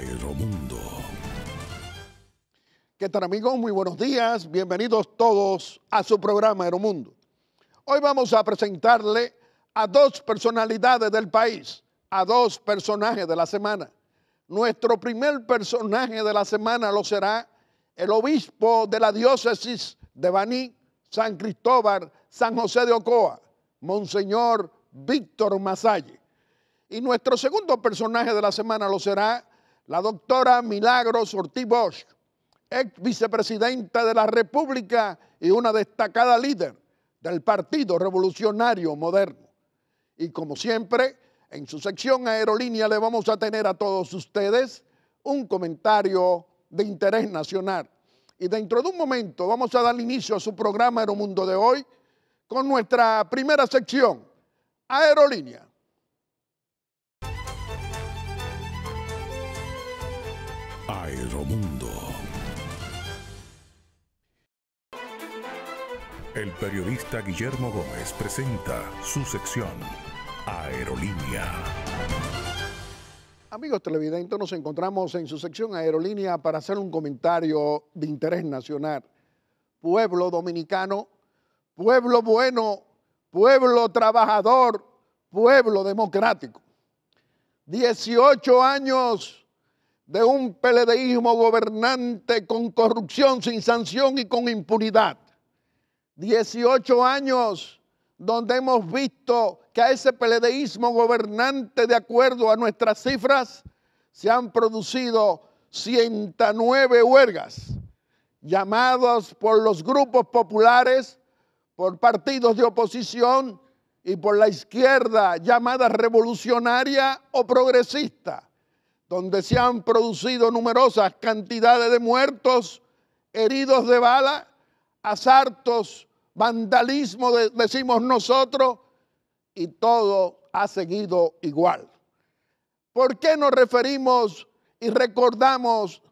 Aeromundo. ¿Qué tal, amigos? Muy buenos días. Bienvenidos todos a su programa Aeromundo. Hoy vamos a presentarle a dos personalidades del país, a dos personajes de la semana. Nuestro primer personaje de la semana lo será el obispo de la diócesis de Baní, San Cristóbal, San José de Ocoa, Monseñor Víctor Masalle. Y nuestro segundo personaje de la semana lo será la doctora Milagros Ortiz Bosch, ex vicepresidenta de la República y una destacada líder del Partido Revolucionario Moderno. Y como siempre, en su sección Aerolínea le vamos a tener a todos ustedes un comentario de interés nacional. Y dentro de un momento vamos a dar inicio a su programa Aeromundo de hoy con nuestra primera sección, Aerolínea. Aeromundo. El periodista Guillermo Gómez presenta su sección Aerolínea. Amigos televidentes, nos encontramos en su sección Aerolínea para hacer un comentario de interés nacional. Pueblo dominicano, pueblo bueno, pueblo trabajador, pueblo democrático. 18 años de un PLDismo gobernante con corrupción sin sanción y con impunidad. 18 años donde hemos visto que a ese PLDismo gobernante, de acuerdo a nuestras cifras, se han producido 109 huelgas, llamadas por los grupos populares, por partidos de oposición y por la izquierda llamada revolucionaria o progresista, donde se han producido numerosas cantidades de muertos, heridos de bala, asaltos, vandalismo, decimos nosotros, y todo ha seguido igual. ¿Por qué nos referimos y recordamos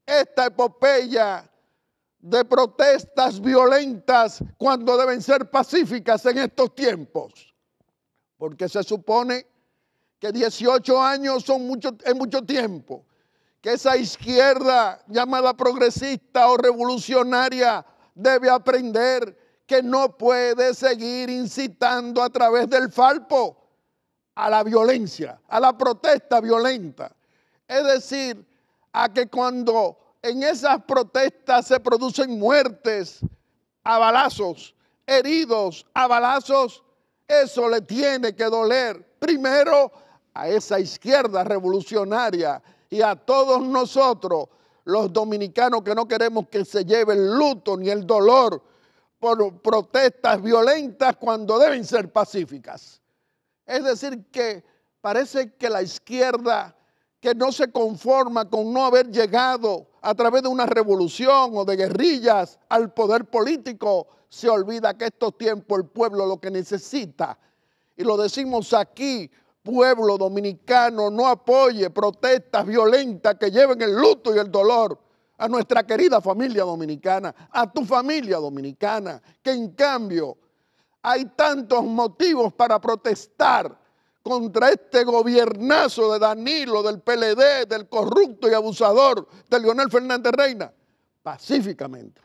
esta epopeya de protestas violentas cuando deben ser pacíficas en estos tiempos? Porque se supone que 18 años es mucho tiempo, que esa izquierda llamada progresista o revolucionaria debe aprender que no puede seguir incitando a través del falpo a la violencia, a la protesta violenta. Es decir, a que cuando en esas protestas se producen muertes a balazos, heridos a balazos, eso le tiene que doler primero a esa izquierda revolucionaria y a todos nosotros, los dominicanos, que no queremos que se lleve el luto ni el dolor por protestas violentas cuando deben ser pacíficas. Es decir, que parece que la izquierda, que no se conforma con no haber llegado a través de una revolución o de guerrillas al poder político, se olvida que estos tiempos el pueblo lo que necesita, y lo decimos aquí, pueblo dominicano, no apoye protestas violentas que lleven el luto y el dolor a nuestra querida familia dominicana, a tu familia dominicana, que en cambio hay tantos motivos para protestar contra este gobiernazo de Danilo, del PLD, del corrupto y abusador de Leonel Fernández Reina, pacíficamente.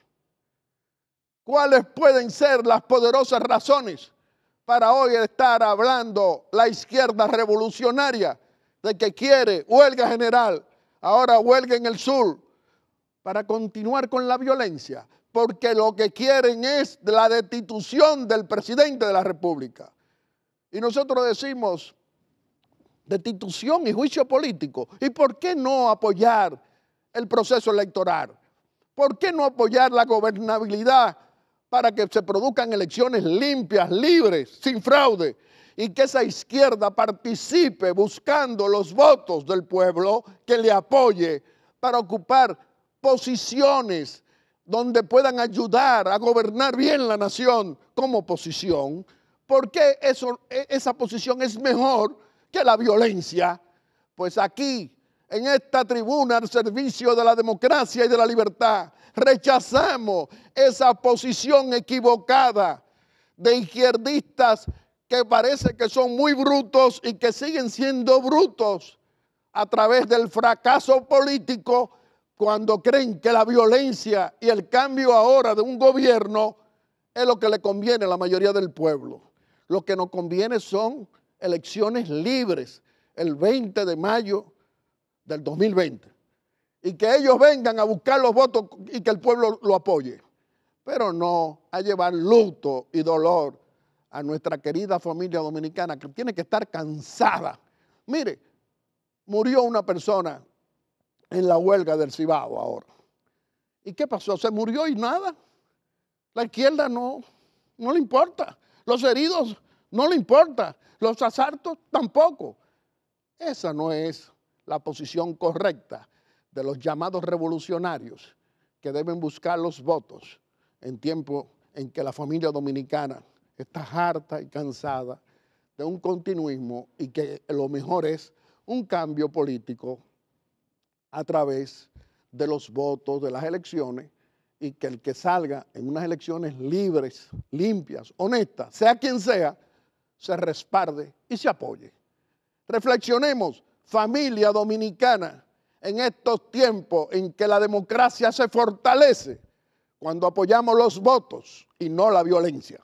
¿Cuáles pueden ser las poderosas razones para hoy estar hablando la izquierda revolucionaria de que quiere huelga general, ahora huelga en el sur, para continuar con la violencia? Porque lo que quieren es la destitución del presidente de la República. Y nosotros decimos destitución y juicio político. ¿Y por qué no apoyar el proceso electoral? ¿Por qué no apoyar la gobernabilidad para que se produzcan elecciones limpias, libres, sin fraude, y que esa izquierda participe buscando los votos del pueblo que le apoye para ocupar posiciones donde puedan ayudar a gobernar bien la nación como oposición? ¿Por qué esa posición es mejor que la violencia? Pues aquí, en esta tribuna al servicio de la democracia y de la libertad, rechazamos esa posición equivocada de izquierdistas que parece que son muy brutos y que siguen siendo brutos a través del fracaso político cuando creen que la violencia y el cambio ahora de un gobierno es lo que le conviene a la mayoría del pueblo. Lo que nos conviene son elecciones libres el 20 de mayo del 2020 y que ellos vengan a buscar los votos y que el pueblo lo apoye, pero no a llevar luto y dolor a nuestra querida familia dominicana que tiene que estar cansada. Mire, murió una persona en la huelga del Cibao ahora. ¿Y qué pasó? ¿Se murió y nada? La izquierda no le importa. Los heridos no le importa. Los asaltos tampoco. Esa no es la posición correcta de los llamados revolucionarios que deben buscar los votos en tiempo en que la familia dominicana está harta y cansada de un continuismo y que lo mejor es un cambio político a través de los votos de las elecciones y que el que salga en unas elecciones libres, limpias, honestas, sea quien sea, se respalde y se apoye. Reflexionemos, familia dominicana, en estos tiempos en que la democracia se fortalece cuando apoyamos los votos y no la violencia.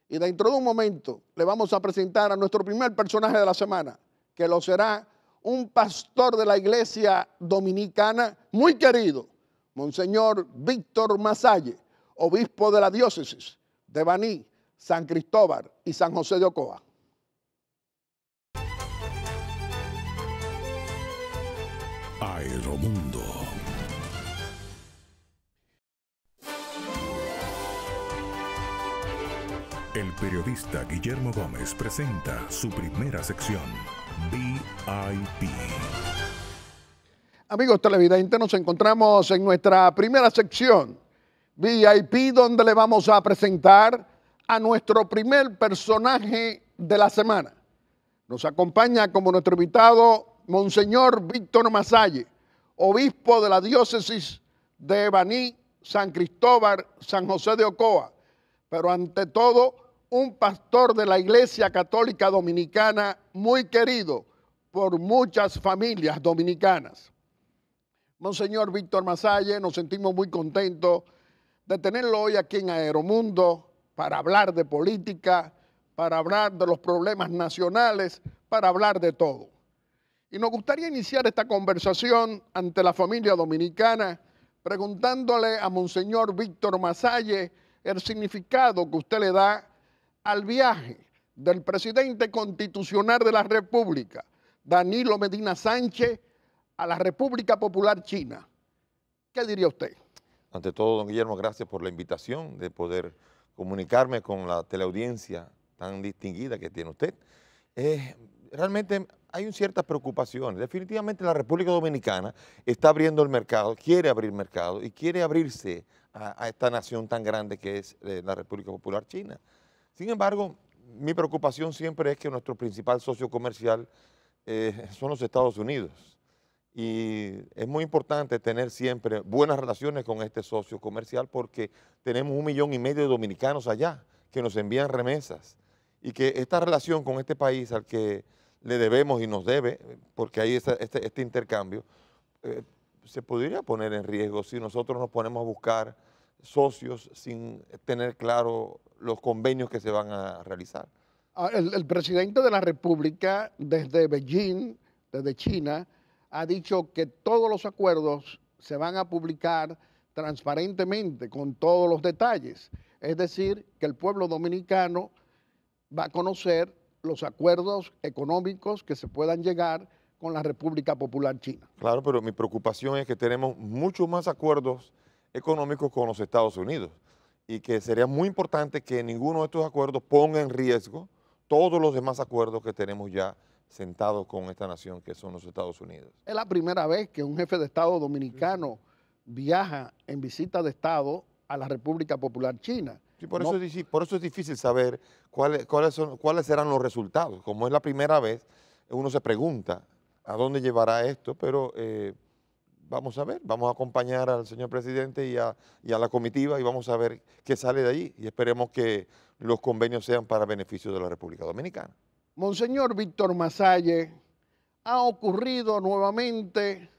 Y dentro de un momento le vamos a presentar a nuestro primer personaje de la semana, que lo será un pastor de la iglesia dominicana muy querido, Monseñor Víctor Masalle, obispo de la diócesis de Baní, San Cristóbal y San José de Ocoa. Aeromundo. El periodista Guillermo Gómez presenta su primera sección, VIP. Amigos televidentes, nos encontramos en nuestra primera sección, VIP, donde le vamos a presentar a nuestro primer personaje de la semana. Nos acompaña como nuestro invitado Monseñor Víctor Masalle, obispo de la diócesis de Baní, San Cristóbal, San José de Ocoa, pero ante todo un pastor de la Iglesia Católica Dominicana muy querido por muchas familias dominicanas. Monseñor Víctor Masalle, nos sentimos muy contentos de tenerlo hoy aquí en Aeromundo para hablar de política, para hablar de los problemas nacionales, para hablar de todo. Y nos gustaría iniciar esta conversación ante la familia dominicana preguntándole a Monseñor Víctor Masalle el significado que usted le da al viaje del presidente constitucional de la República, Danilo Medina Sánchez, a la República Popular China. ¿Qué diría usted? Ante todo, don Guillermo, gracias por la invitación de poder comunicarme con la teleaudiencia tan distinguida que tiene usted. Realmente hay ciertas preocupaciones. Definitivamente la República Dominicana está abriendo el mercado, quiere abrir mercado y quiere abrirse a esta nación tan grande que es la República Popular China. Sin embargo, mi preocupación siempre es que nuestro principal socio comercial son los Estados Unidos. Y es muy importante tener siempre buenas relaciones con este socio comercial porque tenemos 1,5 millones de dominicanos allá que nos envían remesas y que esta relación con este país al que le debemos y nos debe, porque hay este intercambio, se podría poner en riesgo si nosotros nos ponemos a buscar socios sin tener claro los convenios que se van a realizar. El presidente de la República desde Beijing, desde China, ha dicho que todos los acuerdos se van a publicar transparentemente, con todos los detalles. Es decir, que el pueblo dominicano va a conocer los acuerdos económicos que se puedan llegar con la República Popular China. Claro, pero mi preocupación es que tenemos muchos más acuerdos económicos con los Estados Unidos y que sería muy importante que ninguno de estos acuerdos ponga en riesgo todos los demás acuerdos que tenemos ya sentados con esta nación que son los Estados Unidos. Es la primera vez que un jefe de Estado dominicano viaja en visita de Estado a la República Popular China. Sí, por eso es difícil saber cuáles serán los resultados. Como es la primera vez, uno se pregunta a dónde llevará esto, pero vamos a ver, vamos a acompañar al señor presidente y a la comitiva y vamos a ver qué sale de allí y esperemos que los convenios sean para beneficio de la República Dominicana. Monseñor Víctor Masalle, ha ocurrido nuevamente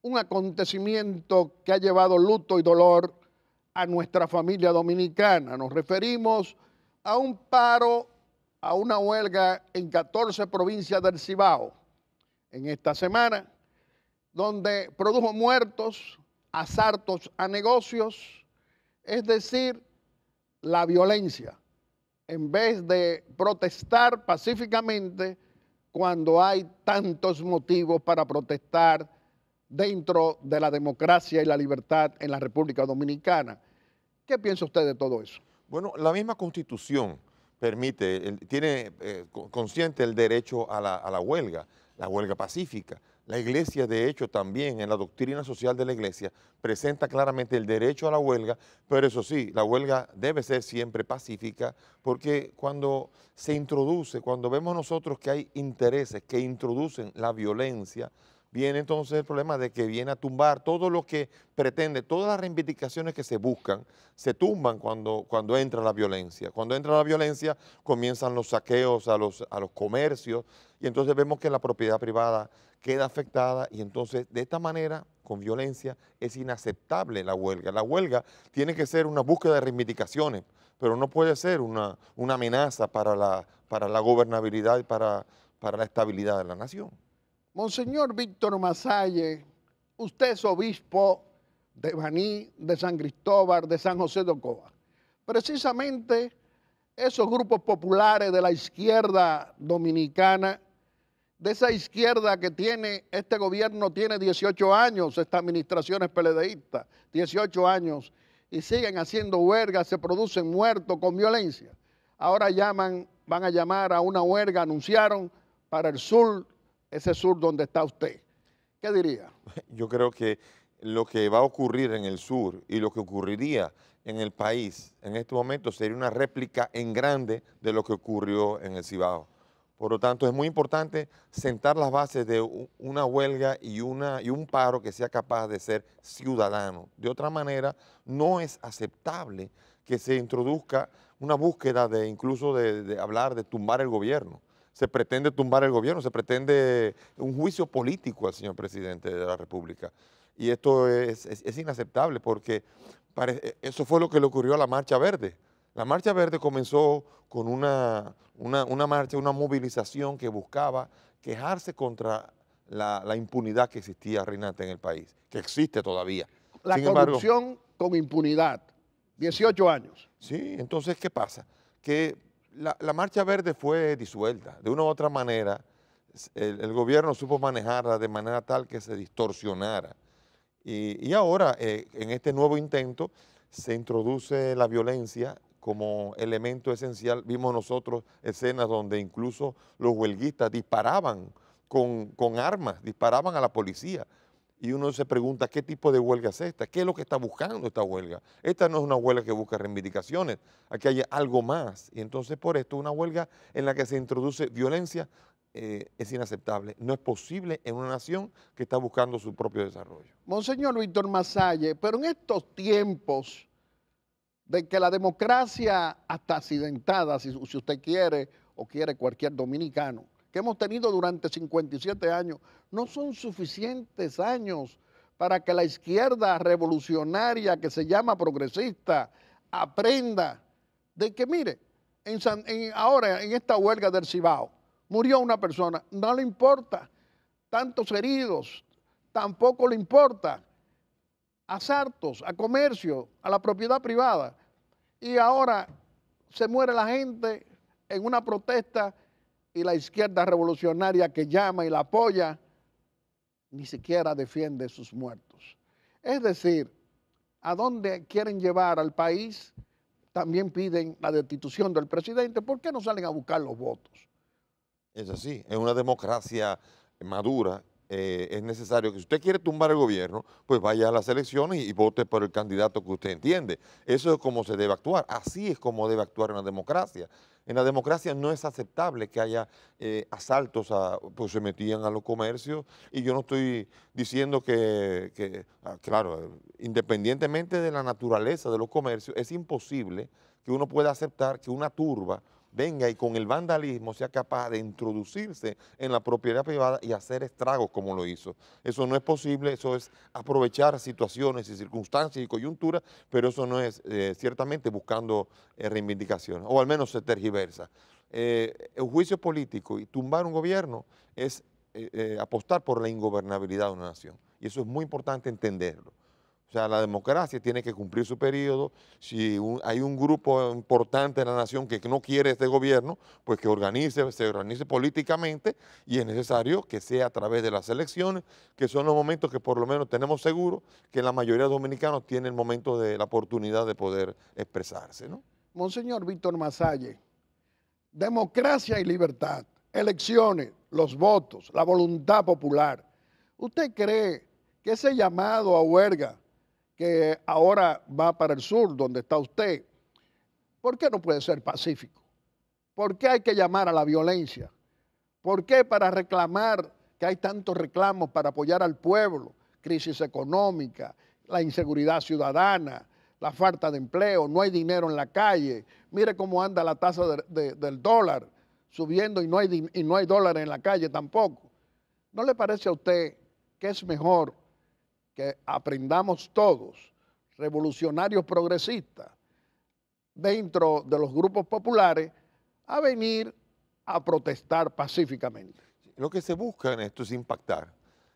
un acontecimiento que ha llevado luto y dolor a nuestra familia dominicana. Nos referimos a un paro, a una huelga en 14 provincias del Cibao en esta semana, donde produjo muertos, asaltos a negocios, es decir, la violencia, en vez de protestar pacíficamente cuando hay tantos motivos para protestar dentro de la democracia y la libertad en la República Dominicana. ¿Qué piensa usted de todo eso? Bueno, la misma Constitución permite, tiene consciente el derecho a la huelga pacífica. La Iglesia, de hecho, también en la doctrina social de la Iglesia presenta claramente el derecho a la huelga, pero eso sí, la huelga debe ser siempre pacífica, porque cuando se introduce, cuando vemos nosotros que hay intereses que introducen la violencia, viene entonces el problema de que viene a tumbar todo lo que pretende, todas las reivindicaciones que se buscan, se tumban cuando entra la violencia. Cuando entra la violencia comienzan los saqueos a los comercios y entonces vemos que la propiedad privada queda afectada y entonces de esta manera, con violencia, es inaceptable la huelga. La huelga tiene que ser una búsqueda de reivindicaciones, pero no puede ser una amenaza para la gobernabilidad y para la estabilidad de la nación. Monseñor Víctor Masalle, usted es obispo de Baní, de San Cristóbal, de San José de Ocoa. Precisamente esos grupos populares de la izquierda dominicana, de esa izquierda que tiene, este gobierno tiene 18 años, esta administración es PLDista, 18 años, y siguen haciendo huelgas, se producen muertos con violencia. Ahora van a llamar a una huelga, anunciaron, para el sur, ese sur donde está usted. ¿Qué diría? Yo creo que lo que va a ocurrir en el sur y lo que ocurriría en el país en este momento sería una réplica en grande de lo que ocurrió en el Cibao. Por lo tanto, es muy importante sentar las bases de una huelga y un paro que sea capaz de ser ciudadano. De otra manera, no es aceptable que se introduzca una búsqueda incluso de hablar de tumbar el gobierno. Se pretende tumbar el gobierno, se pretende un juicio político al señor presidente de la República. Y esto es inaceptable porque eso fue lo que le ocurrió a la Marcha Verde. La Marcha Verde comenzó con una marcha, una movilización que buscaba quejarse contra la impunidad que existía reinante en el país, que existe todavía. La corrupción con impunidad, 18 años. Sí, entonces, ¿qué pasa? Que la Marcha Verde fue disuelta. De una u otra manera, el gobierno supo manejarla de manera tal que se distorsionara. Y ahora, en este nuevo intento, se introduce la violencia como elemento esencial. Vimos nosotros escenas donde incluso los huelguistas disparaban con armas, disparaban a la policía. Y uno se pregunta, ¿qué tipo de huelga es esta? ¿Qué es lo que está buscando esta huelga? Esta no es una huelga que busca reivindicaciones, aquí hay algo más. Y entonces por esto una huelga en la que se introduce violencia es inaceptable. No es posible en una nación que está buscando su propio desarrollo. Monseñor Víctor Masalle, pero en estos tiempos de que la democracia hasta accidentada, si usted quiere o quiere cualquier dominicano, que hemos tenido durante 57 años, no son suficientes años para que la izquierda revolucionaria que se llama progresista aprenda de que, mire, ahora en esta huelga del Cibao murió una persona, no le importa, tantos heridos, tampoco le importa, asaltos a comercio, a la propiedad privada, y ahora se muere la gente en una protesta y la izquierda revolucionaria que llama y la apoya, ni siquiera defiende sus muertos. Es decir, a dónde quieren llevar al país, también piden la destitución del presidente. ¿Por qué no salen a buscar los votos? Es así, en una democracia madura es necesario que si usted quiere tumbar el gobierno, pues vaya a las elecciones y vote por el candidato que usted entiende. Eso es como se debe actuar, así es como debe actuar una democracia. En la democracia no es aceptable que haya asaltos, pues se metían a los comercios y yo no estoy diciendo claro, independientemente de la naturaleza de los comercios, es imposible que uno pueda aceptar que una turba venga y con el vandalismo sea capaz de introducirse en la propiedad privada y hacer estragos como lo hizo. Eso no es posible, eso es aprovechar situaciones y circunstancias y coyunturas, pero eso no es ciertamente buscando reivindicaciones, o al menos se tergiversa. El juicio político y tumbar un gobierno es apostar por la ingobernabilidad de una nación, y eso es muy importante entenderlo. O sea, la democracia tiene que cumplir su periodo. Si hay un grupo importante de la nación que no quiere este gobierno, pues que se organice políticamente, y es necesario que sea a través de las elecciones, que son los momentos que por lo menos tenemos seguro que la mayoría de dominicanos tienen el momento de la oportunidad de poder expresarse, ¿no? Monseñor Víctor Masalle, democracia y libertad, elecciones, los votos, la voluntad popular. ¿Usted cree que ese llamado a huelga que ahora va para el sur, donde está usted, ¿por qué no puede ser pacífico? ¿Por qué hay que llamar a la violencia? ¿Por qué para reclamar que hay tantos reclamos para apoyar al pueblo, crisis económica, la inseguridad ciudadana, la falta de empleo, no hay dinero en la calle, mire cómo anda la tasa del dólar subiendo y no hay dólar en la calle tampoco? ¿No le parece a usted que es mejor que aprendamos todos, revolucionarios progresistas, dentro de los grupos populares, a venir a protestar pacíficamente? Lo que se busca en esto es impactar.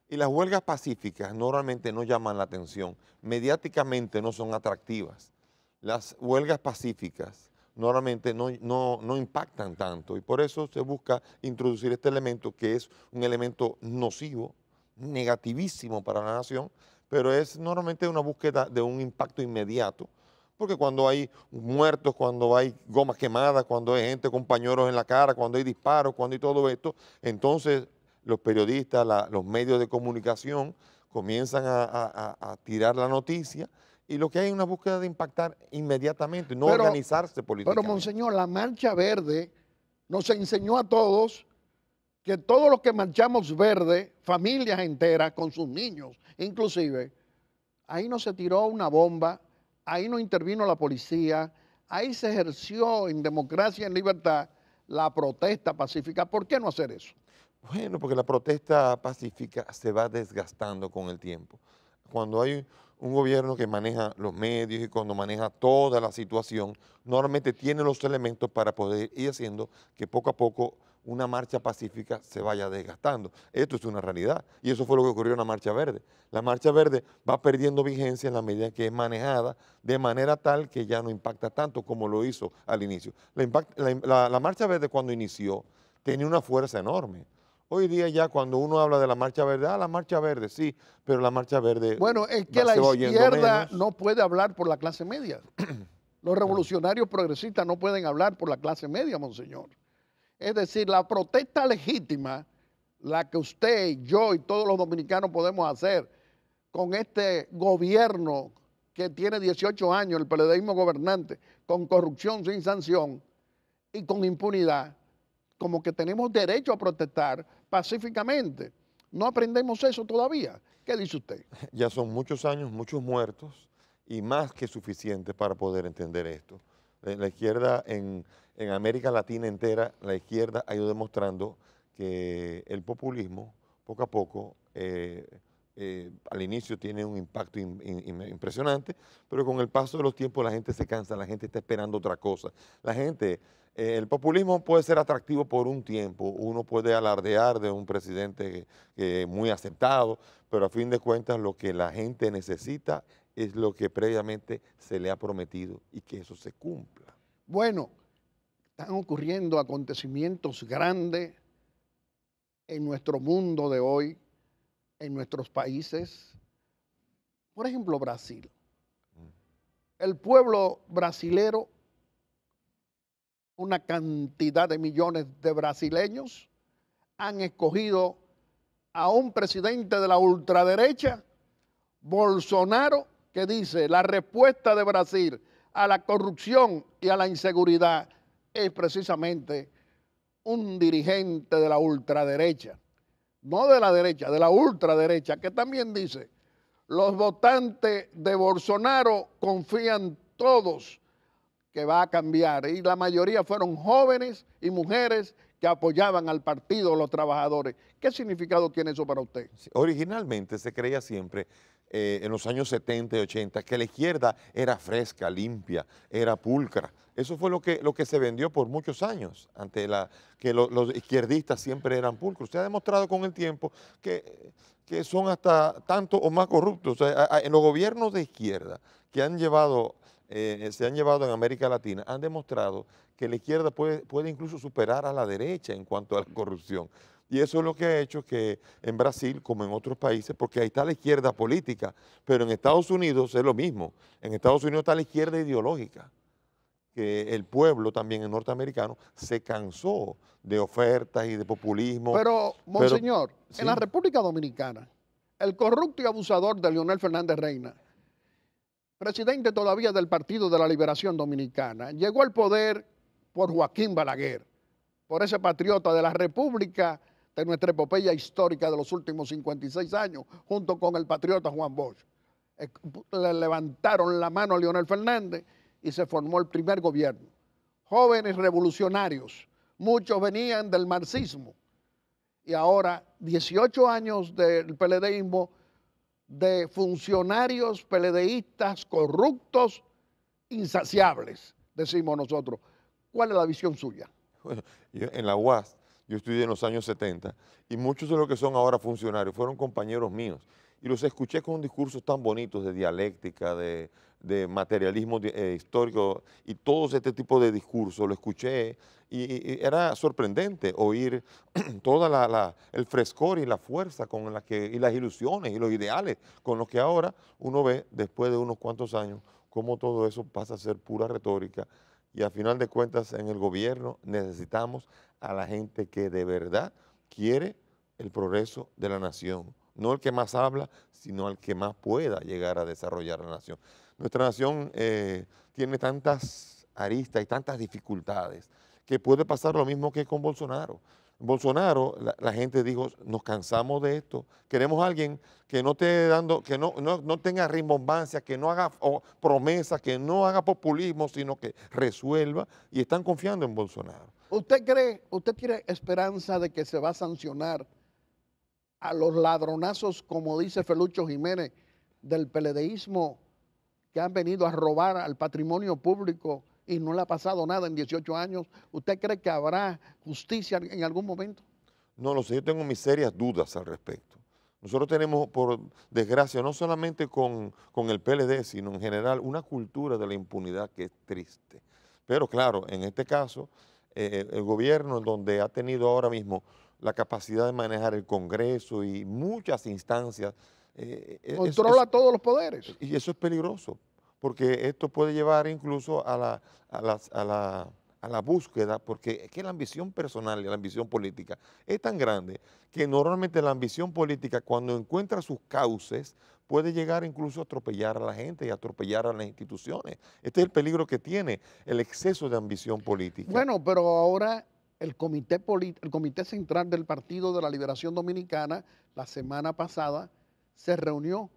Y las huelgas pacíficas normalmente no llaman la atención, mediáticamente no son atractivas. Las huelgas pacíficas normalmente no impactan tanto, y por eso se busca introducir este elemento, que es un elemento nocivo, negativísimo para la nación, pero es normalmente una búsqueda de un impacto inmediato, porque cuando hay muertos, cuando hay gomas quemadas, cuando hay gente con pañuelos en la cara, cuando hay disparos, cuando hay todo esto, entonces los periodistas, los medios de comunicación comienzan a tirar la noticia, y lo que hay es una búsqueda de impactar inmediatamente, no organizarse políticamente. Pero, monseñor, la Marcha Verde nos enseñó a todos que todos los que marchamos verde, familias enteras con sus niños, inclusive, ahí no se tiró una bomba, ahí no intervino la policía, ahí se ejerció en democracia, en libertad, la protesta pacífica. ¿Por qué no hacer eso? Bueno, porque la protesta pacífica se va desgastando con el tiempo. Cuando hay un gobierno que maneja los medios y cuando maneja toda la situación, normalmente tiene los elementos para poder ir haciendo que poco a poco una marcha pacífica se vaya desgastando. Esto es una realidad, y eso fue lo que ocurrió en la Marcha Verde. La Marcha Verde va perdiendo vigencia en la medida que es manejada de manera tal que ya no impacta tanto como lo hizo al inicio. La Marcha Verde, cuando inició, tenía una fuerza enorme. Hoy día ya cuando uno habla de la Marcha Verde, la Marcha Verde, sí, pero la Marcha Verde... Bueno, es que la izquierda no puede hablar por la clase media. Los revolucionarios progresistas no pueden hablar por la clase media, monseñor. Es decir, la protesta legítima, la que usted, yo y todos los dominicanos podemos hacer con este gobierno que tiene 18 años, el PLDismo gobernante, con corrupción sin sanción y con impunidad, como que tenemos derecho a protestar pacíficamente. ¿No aprendemos eso todavía? ¿Qué dice usted? Ya son muchos años, muchos muertos, y más que suficiente para poder entender esto. La izquierda en América Latina entera, la izquierda ha ido demostrando que el populismo, poco a poco, al inicio tiene un impacto impresionante, pero con el paso de los tiempos la gente se cansa, la gente está esperando otra cosa. La gente, el populismo puede ser atractivo por un tiempo, uno puede alardear de un presidente muy aceptado, pero a fin de cuentas lo que la gente necesita es lo que previamente se le ha prometido, y que eso se cumpla. Bueno, están ocurriendo acontecimientos grandes en nuestro mundo de hoy, en nuestros países. Por ejemplo, Brasil. El pueblo brasilero, una cantidad de millones de brasileños, han escogido a un presidente de la ultraderecha, Bolsonaro, que dice: la respuesta de Brasil a la corrupción y a la inseguridad es precisamente un dirigente de la ultraderecha, no de la derecha, de la ultraderecha, que también dice: los votantes de Bolsonaro confían todos que va a cambiar, y la mayoría fueron jóvenes y mujeres que apoyaban al Partido de los Trabajadores. ¿Qué significado tiene eso para usted? Sí, originalmente se creía siempre, en los años 70 y 80, que la izquierda era fresca, limpia, era pulcra. Eso fue lo que se vendió por muchos años, que los izquierdistas siempre eran pulcros. Se ha demostrado con el tiempo que son hasta tanto o más corruptos. O sea, en los gobiernos de izquierda que se han llevado en América Latina, han demostrado que la izquierda puede incluso superar a la derecha en cuanto a la corrupción. Y eso es lo que ha hecho que en Brasil, como en otros países, porque ahí está la izquierda política, pero en Estados Unidos es lo mismo. En Estados Unidos está la izquierda ideológica, que el pueblo también norteamericano se cansó de ofertas y de populismo. Pero, monseñor, sí. en la República Dominicana, el corrupto y abusador de Leonel Fernández Reina, presidente todavía del Partido de la Liberación Dominicana, llegó al poder por Joaquín Balaguer, por ese patriota de la República, de nuestra epopeya histórica de los últimos 56 años, junto con el patriota Juan Bosch. Le levantaron la mano a Leonel Fernández y se formó el primer gobierno. Jóvenes revolucionarios, muchos venían del marxismo, y ahora 18 años del PLDismo, de funcionarios PLDistas corruptos, insaciables, decimos nosotros. ¿Cuál es la visión suya? Bueno, en la UAS, yo estudié en los años 70 y muchos de los que son ahora funcionarios fueron compañeros míos y los escuché con discursos tan bonitos de dialéctica, de materialismo histórico y todo este tipo de discursos, lo escuché y era sorprendente oír todo el frescor y la fuerza y las ilusiones y los ideales con los que ahora uno ve después de unos cuantos años cómo todo eso pasa a ser pura retórica. Y a final de cuentas, en el gobierno necesitamos a la gente que de verdad quiere el progreso de la nación. No el que más habla, sino el que más pueda llegar a desarrollar la nación. Nuestra nación tiene tantas aristas y tantas dificultades que puede pasar lo mismo que con Bolsonaro. Bolsonaro, la gente dijo, nos cansamos de esto, queremos a alguien que no esté no tenga rimbombancia, que no haga promesas, que no haga populismo, sino que resuelva, y están confiando en Bolsonaro. ¿Usted tiene esperanza de que se va a sancionar a los ladronazos, como dice Felucho Jiménez, del PLDismo, que han venido a robar al patrimonio público y no le ha pasado nada en 18 años? ¿Usted cree que habrá justicia en algún momento? No lo sé, yo tengo mis serias dudas al respecto. Nosotros tenemos, por desgracia, no solamente con el PLD, sino en general, una cultura de la impunidad que es triste. Pero claro, en este caso, el gobierno, donde ha tenido ahora mismo la capacidad de manejar el Congreso y muchas instancias, controla todos los poderes. y eso es peligroso, porque esto puede llevar incluso a la búsqueda, porque es que la ambición personal y la ambición política es tan grande que normalmente la ambición política, cuando encuentra sus cauces, puede llegar incluso a atropellar a la gente y atropellar a las instituciones. Este es el peligro que tiene el exceso de ambición política. Bueno, pero ahora el Comité Central del Partido de la Liberación Dominicana, la semana pasada, se reunió.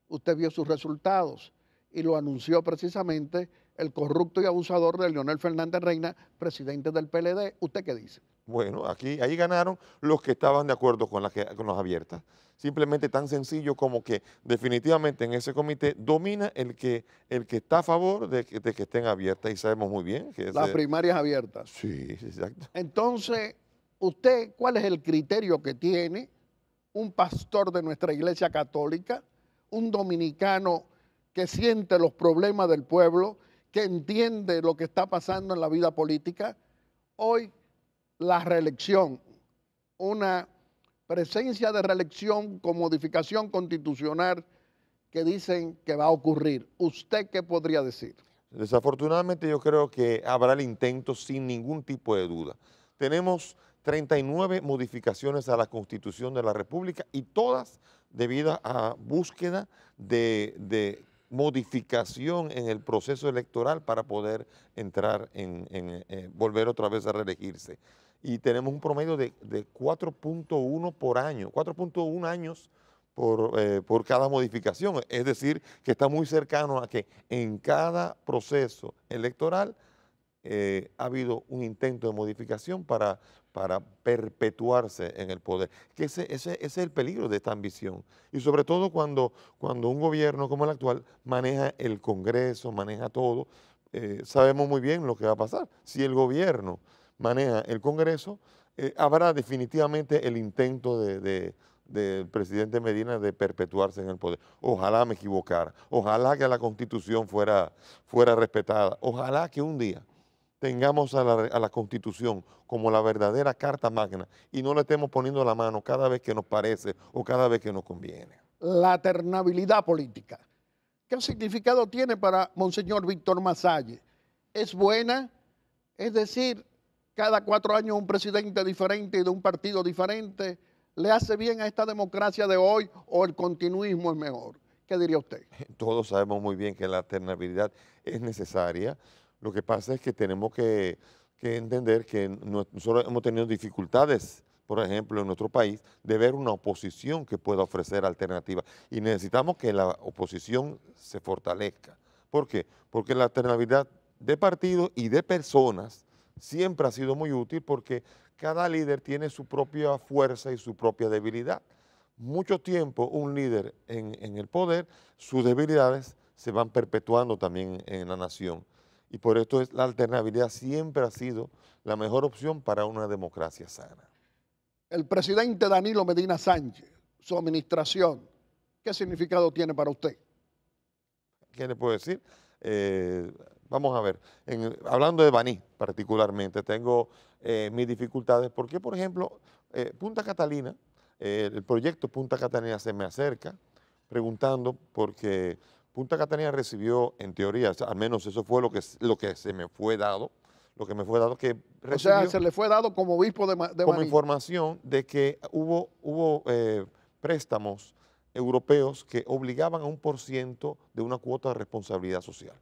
Usted vio sus resultados y lo anunció precisamente el corrupto y abusador de Leonel Fernández Reina, presidente del PLD. ¿Usted qué dice? Bueno, ahí ganaron los que estaban de acuerdo con las abiertas. Simplemente tan sencillo como que definitivamente en ese comité domina el que está a favor de que estén abiertas, y sabemos muy bien que las primarias abiertas. Sí, exacto. Entonces, ¿usted cuál es el criterio que tiene un pastor de nuestra Iglesia Católica, un dominicano que siente los problemas del pueblo, que entiende lo que está pasando en la vida política? Hoy la reelección, una presencia de reelección con modificación constitucional que dicen que va a ocurrir. ¿Usted qué podría decir? Desafortunadamente yo creo que habrá el intento sin ningún tipo de duda. Tenemos 39 modificaciones a la Constitución de la República y todas debidas a búsqueda de modificación en el proceso electoral para poder entrar volver otra vez a reelegirse. Y tenemos un promedio de 4.1 por año, 4.1 años por cada modificación. Es decir, que está muy cercano a que en cada proceso electoral ha habido un intento de modificación para perpetuarse en el poder. Que ese es el peligro de esta ambición. Y sobre todo cuando un gobierno como el actual maneja el Congreso, maneja todo, sabemos muy bien lo que va a pasar. Si el gobierno maneja el Congreso, habrá definitivamente el intento del presidente Medina de perpetuarse en el poder. Ojalá me equivocara, ojalá que la Constitución fuera respetada, ojalá que un día tengamos a la Constitución como la verdadera Carta Magna y no le estemos poniendo la mano cada vez que nos parece o cada vez que nos conviene. La alternabilidad política. ¿Qué significado tiene para Monseñor Víctor Masalle? ¿Es buena? Es decir, cada 4 años un presidente diferente y de un partido diferente, ¿le hace bien a esta democracia de hoy o el continuismo es mejor? ¿Qué diría usted? Todos sabemos muy bien que la alternabilidad es necesaria. Lo que pasa es que tenemos que entender que nosotros hemos tenido dificultades, por ejemplo, en nuestro país, de ver una oposición que pueda ofrecer alternativas. Y necesitamos que la oposición se fortalezca. ¿Por qué? Porque la alternabilidad de partidos y de personas siempre ha sido muy útil porque cada líder tiene su propia fuerza y su propia debilidad. Mucho tiempo un líder en el poder, sus debilidades se van perpetuando también en la nación. Y por esto la alternabilidad siempre ha sido la mejor opción para una democracia sana. El presidente Danilo Medina Sánchez, su administración, ¿qué significado tiene para usted? ¿Qué le puedo decir? Vamos a ver, hablando de Baní particularmente, tengo mis dificultades porque, por ejemplo, Punta Catalina, el proyecto Punta Catalina se me acerca preguntando porque Punta Catalina recibió, en teoría, al menos eso fue lo que se me fue dado, que recibió, o sea, se le fue dado como obispo de como Baní. información de que hubo préstamos europeos que obligaban a 1% de una cuota de responsabilidad social.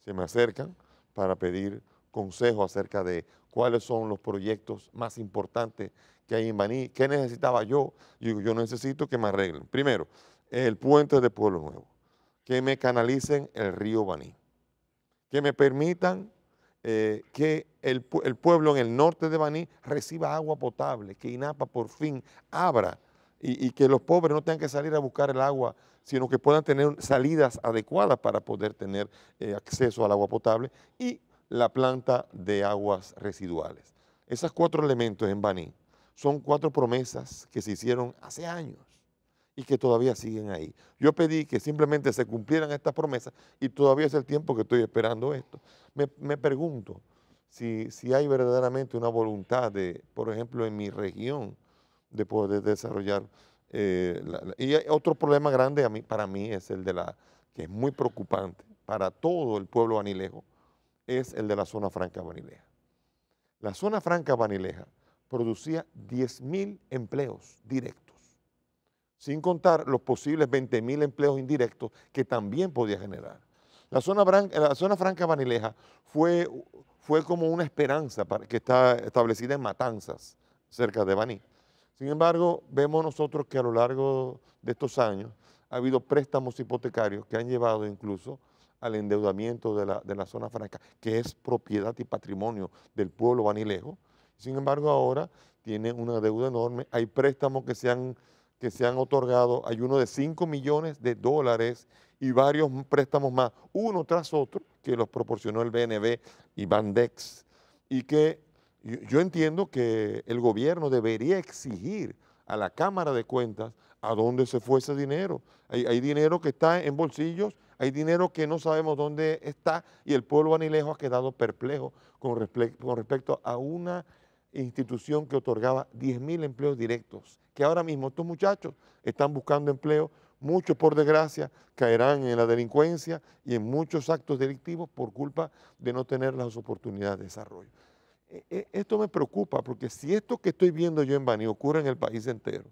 Se me acercan para pedir consejo acerca de cuáles son los proyectos más importantes que hay en Baní, qué necesitaba yo. Yo necesito que me arreglen. Primero, el puente de Pueblo Nuevo, que me canalicen el río Baní, que me permitan que el pueblo en el norte de Baní reciba agua potable, que INAPA por fin abra y que los pobres no tengan que salir a buscar el agua, sino que puedan tener salidas adecuadas para poder tener acceso al agua potable y la planta de aguas residuales. Esos 4 elementos en Baní son 4 promesas que se hicieron hace años y que todavía siguen ahí. Yo pedí que simplemente se cumplieran estas promesas y todavía es el tiempo que estoy esperando esto. Me pregunto si hay verdaderamente una voluntad de, por ejemplo, en mi región, de poder desarrollar. Y hay otro problema grande para mí es el que es muy preocupante para todo el pueblo banilejo, es el de la zona franca banileja. La zona franca banileja producía 10.000 empleos directos, sin contar los posibles 20.000 empleos indirectos que también podía generar. La zona franca banileja fue como una esperanza que está establecida en Matanzas, cerca de Baní. Sin embargo, vemos nosotros que a lo largo de estos años ha habido préstamos hipotecarios que han llevado incluso al endeudamiento de la zona franca, que es propiedad y patrimonio del pueblo banilejo. Sin embargo, ahora tiene una deuda enorme. Hay préstamos que se han otorgado, hay uno de $5 millones y varios préstamos más, uno tras otro, que los proporcionó el BNB y Bandex, y que yo entiendo que el gobierno debería exigir a la Cámara de Cuentas a dónde se fue ese dinero. Hay dinero que está en bolsillos, hay dinero que no sabemos dónde está y el pueblo banilejo ha quedado perplejo con respecto a una institución que otorgaba 10.000 empleos directos, que ahora mismo estos muchachos están buscando empleo, muchos por desgracia caerán en la delincuencia y en muchos actos delictivos por culpa de no tener las oportunidades de desarrollo. Esto me preocupa porque si esto que estoy viendo yo en Baní ocurre en el país entero,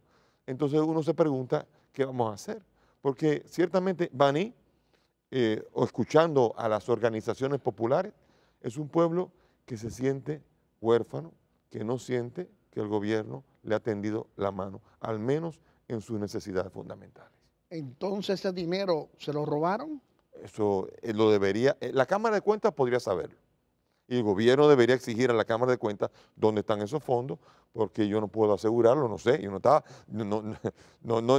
entonces uno se pregunta qué vamos a hacer. Porque ciertamente Baní, o escuchando a las organizaciones populares, es un pueblo que se siente huérfano, que no siente que el gobierno le ha tendido la mano, al menos en sus necesidades fundamentales. Entonces ese dinero se lo robaron. Eso lo debería, la Cámara de Cuentas podría saberlo. Y el gobierno debería exigir a la Cámara de Cuentas dónde están esos fondos, porque yo no puedo asegurarlo, no sé, yo no estaba,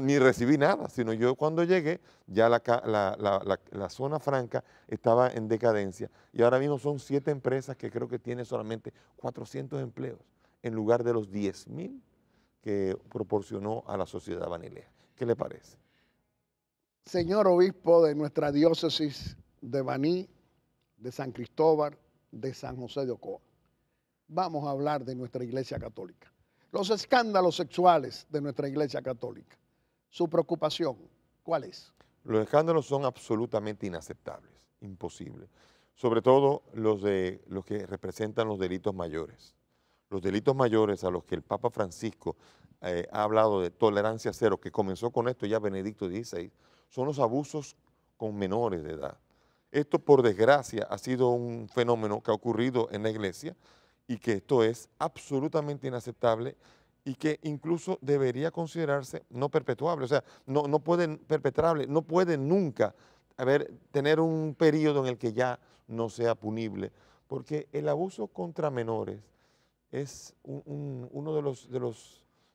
ni recibí nada, sino yo cuando llegué ya la zona franca estaba en decadencia y ahora mismo son 7 empresas que creo que tienen solamente 400 empleos en lugar de los 10.000 que proporcionó a la sociedad Banileja. ¿Qué le parece? Señor obispo de nuestra diócesis de Baní, de San Cristóbal, de San José de Ocoa, vamos a hablar de nuestra Iglesia Católica. Los escándalos sexuales de nuestra Iglesia Católica. Su preocupación, ¿cuál es? Los escándalos son absolutamente inaceptables, imposibles. Sobre todo los que representan los delitos mayores. Los delitos mayores a los que el Papa Francisco ha hablado de tolerancia cero, que comenzó con esto ya Benedicto XVI, son los abusos con menores de edad. Esto, por desgracia, ha sido un fenómeno que ha ocurrido en la iglesia y que esto es absolutamente inaceptable y que incluso debería considerarse no perpetuable, o sea, no pueden perpetrable, no pueden nunca tener un periodo en el que ya no sea punible, porque el abuso contra menores es uno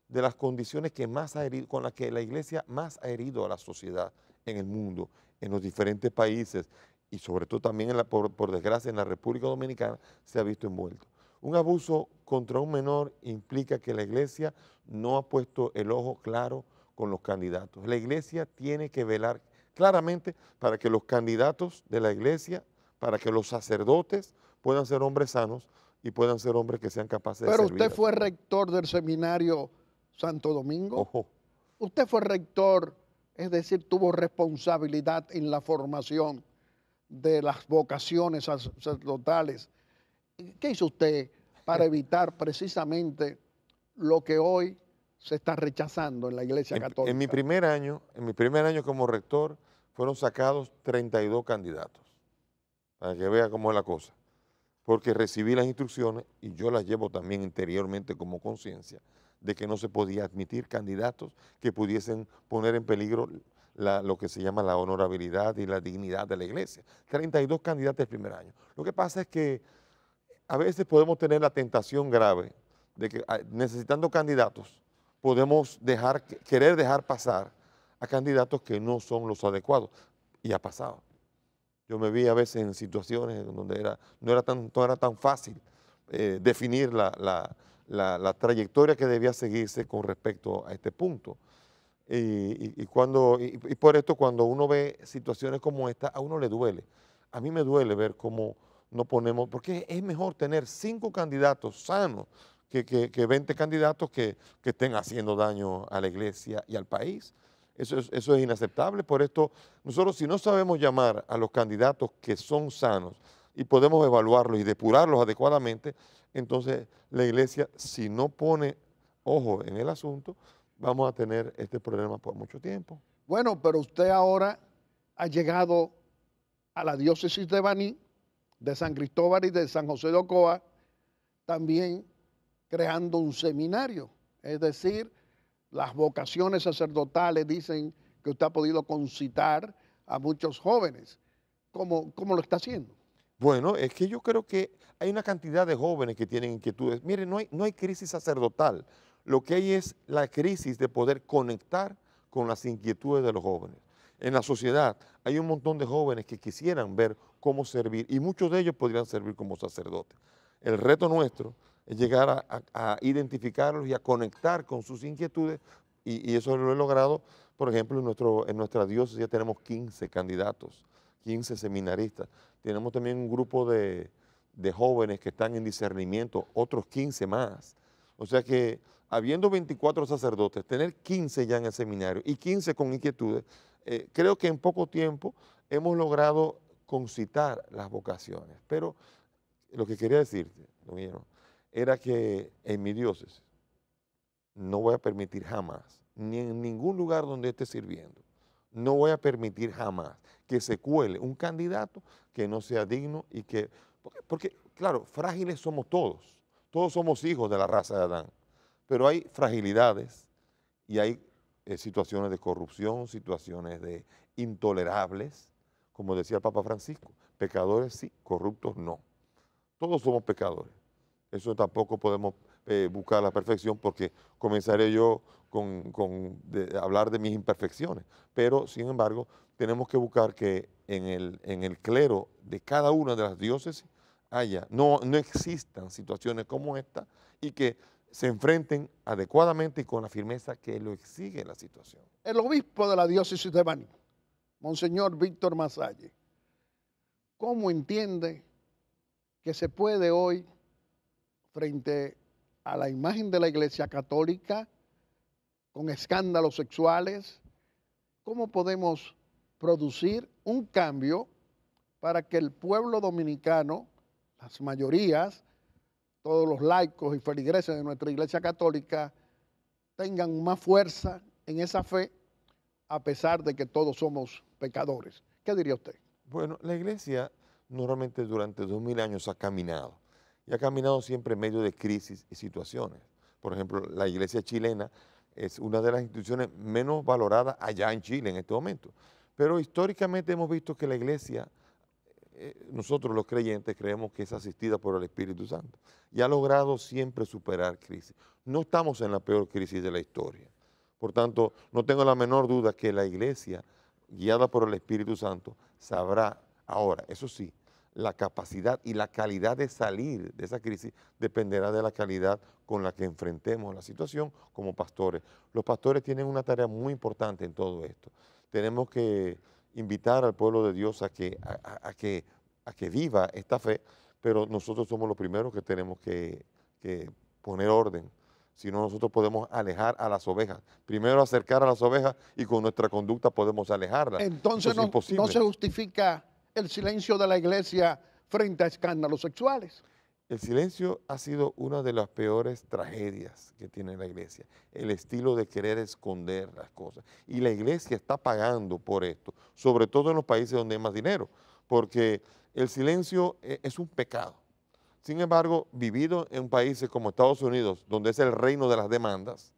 de las condiciones que más ha herido, con las que la iglesia más ha herido a la sociedad en el mundo, en los diferentes países y sobre todo también, por desgracia, en la República Dominicana se ha visto envuelto. Un abuso contra un menor implica que la iglesia no ha puesto el ojo claro con los candidatos. La iglesia tiene que velar claramente para que los candidatos de la iglesia, para que los sacerdotes puedan ser hombres sanos y puedan ser hombres que sean capaces de servir. Pero usted fue rector del seminario Santo Domingo. Ojo. Usted fue rector, es decir, tuvo responsabilidad en la formación de las vocaciones sacerdotales. ¿Qué hizo usted para evitar precisamente lo que hoy se está rechazando en la Iglesia Católica? En mi primer año como rector fueron sacados 32 candidatos, para que vea cómo es la cosa, porque recibí las instrucciones y yo las llevo también interiormente como conciencia de que no se podía admitir candidatos que pudiesen poner en peligro lo que se llama la honorabilidad y la dignidad de la iglesia. 32 candidatos el primer año. Lo que pasa es que a veces podemos tener la tentación grave de que necesitando candidatos podemos querer dejar pasar a candidatos que no son los adecuados. Y ha pasado. Yo me vi a veces en situaciones donde no era tan fácil definir la trayectoria que debía seguirse con respecto a este punto. Y por esto cuando uno ve situaciones como esta, a uno le duele. A mí me duele ver cómo no ponemos, porque es mejor tener 5 candidatos sanos que 20 candidatos que estén haciendo daño a la iglesia y al país. Eso es inaceptable. Por esto, nosotros si no sabemos llamar a los candidatos que son sanos y podemos evaluarlos y depurarlos adecuadamente, entonces la iglesia, si no pone ojo en el asunto, vamos a tener este problema por mucho tiempo. Bueno, pero usted ahora ha llegado a la diócesis de Baní, de San Cristóbal y de San José de Ocoa, también creando un seminario. Es decir, las vocaciones sacerdotales dicen que usted ha podido concitar a muchos jóvenes. ¿Cómo lo está haciendo? Bueno, es que yo creo que hay una cantidad de jóvenes que tienen inquietudes. Miren, no hay crisis sacerdotal. Lo que hay es la crisis de poder conectar con las inquietudes de los jóvenes. En la sociedad hay un montón de jóvenes que quisieran ver cómo servir y muchos de ellos podrían servir como sacerdotes. El reto nuestro es llegar a identificarlos y a conectar con sus inquietudes y eso lo he logrado, por ejemplo, en nuestra diócesis ya tenemos 15 candidatos, 15 seminaristas. Tenemos también un grupo de jóvenes que están en discernimiento, otros 15 más. O sea que habiendo 24 sacerdotes, tener 15 ya en el seminario y 15 con inquietudes, creo que en poco tiempo hemos logrado concitar las vocaciones. Pero lo que quería decirte, don Guillermo, era que en mi diócesis no voy a permitir jamás, ni en ningún lugar donde esté sirviendo, no voy a permitir jamás que se cuele un candidato que no sea digno y que, porque claro, frágiles somos todos somos hijos de la raza de Adán, pero hay fragilidades y hay situaciones de corrupción, situaciones de intolerables, como decía el Papa Francisco, pecadores sí, corruptos no. Todos somos pecadores. Eso tampoco podemos buscar la perfección porque comenzaré yo con hablar de mis imperfecciones. Pero, sin embargo, tenemos que buscar que en el clero de cada una de las diócesis no existan situaciones como esta y que se enfrenten adecuadamente y con la firmeza que lo exige la situación. El obispo de la diócesis de Baní, Monseñor Víctor Masalle, ¿cómo entiende que se puede hoy, frente a la imagen de la Iglesia Católica, con escándalos sexuales, cómo podemos producir un cambio para que el pueblo dominicano, las mayorías, todos los laicos y feligreses de nuestra Iglesia Católica, tengan más fuerza en esa fe, a pesar de que todos somos pecadores? ¿Qué diría usted? Bueno, la Iglesia normalmente durante 2000 años ha caminado y ha caminado siempre en medio de crisis y situaciones. Por ejemplo, la Iglesia chilena es una de las instituciones menos valoradas allá en Chile en este momento. Pero históricamente hemos visto que la Iglesia, nosotros los creyentes creemos que es asistida por el Espíritu Santo y ha logrado siempre superar crisis. No estamos en la peor crisis de la historia. Por tanto, no tengo la menor duda que la Iglesia, guiada por el Espíritu Santo, sabrá ahora, eso sí, la capacidad y la calidad de salir de esa crisis dependerá de la calidad con la que enfrentemos la situación como pastores. Los pastores tienen una tarea muy importante en todo esto. Tenemos que invitar al pueblo de Dios a que viva esta fe, pero nosotros somos los primeros que tenemos que poner orden. Si no, nosotros podemos alejar a las ovejas. Primero acercar a las ovejas y con nuestra conducta podemos alejarlas. Entonces no se justifica el silencio de la Iglesia frente a escándalos sexuales. El silencio ha sido una de las peores tragedias que tiene la Iglesia, el estilo de querer esconder las cosas. Y la Iglesia está pagando por esto, sobre todo en los países donde hay más dinero, porque el silencio es un pecado. Sin embargo, vivido en países como Estados Unidos, donde es el reino de las demandas,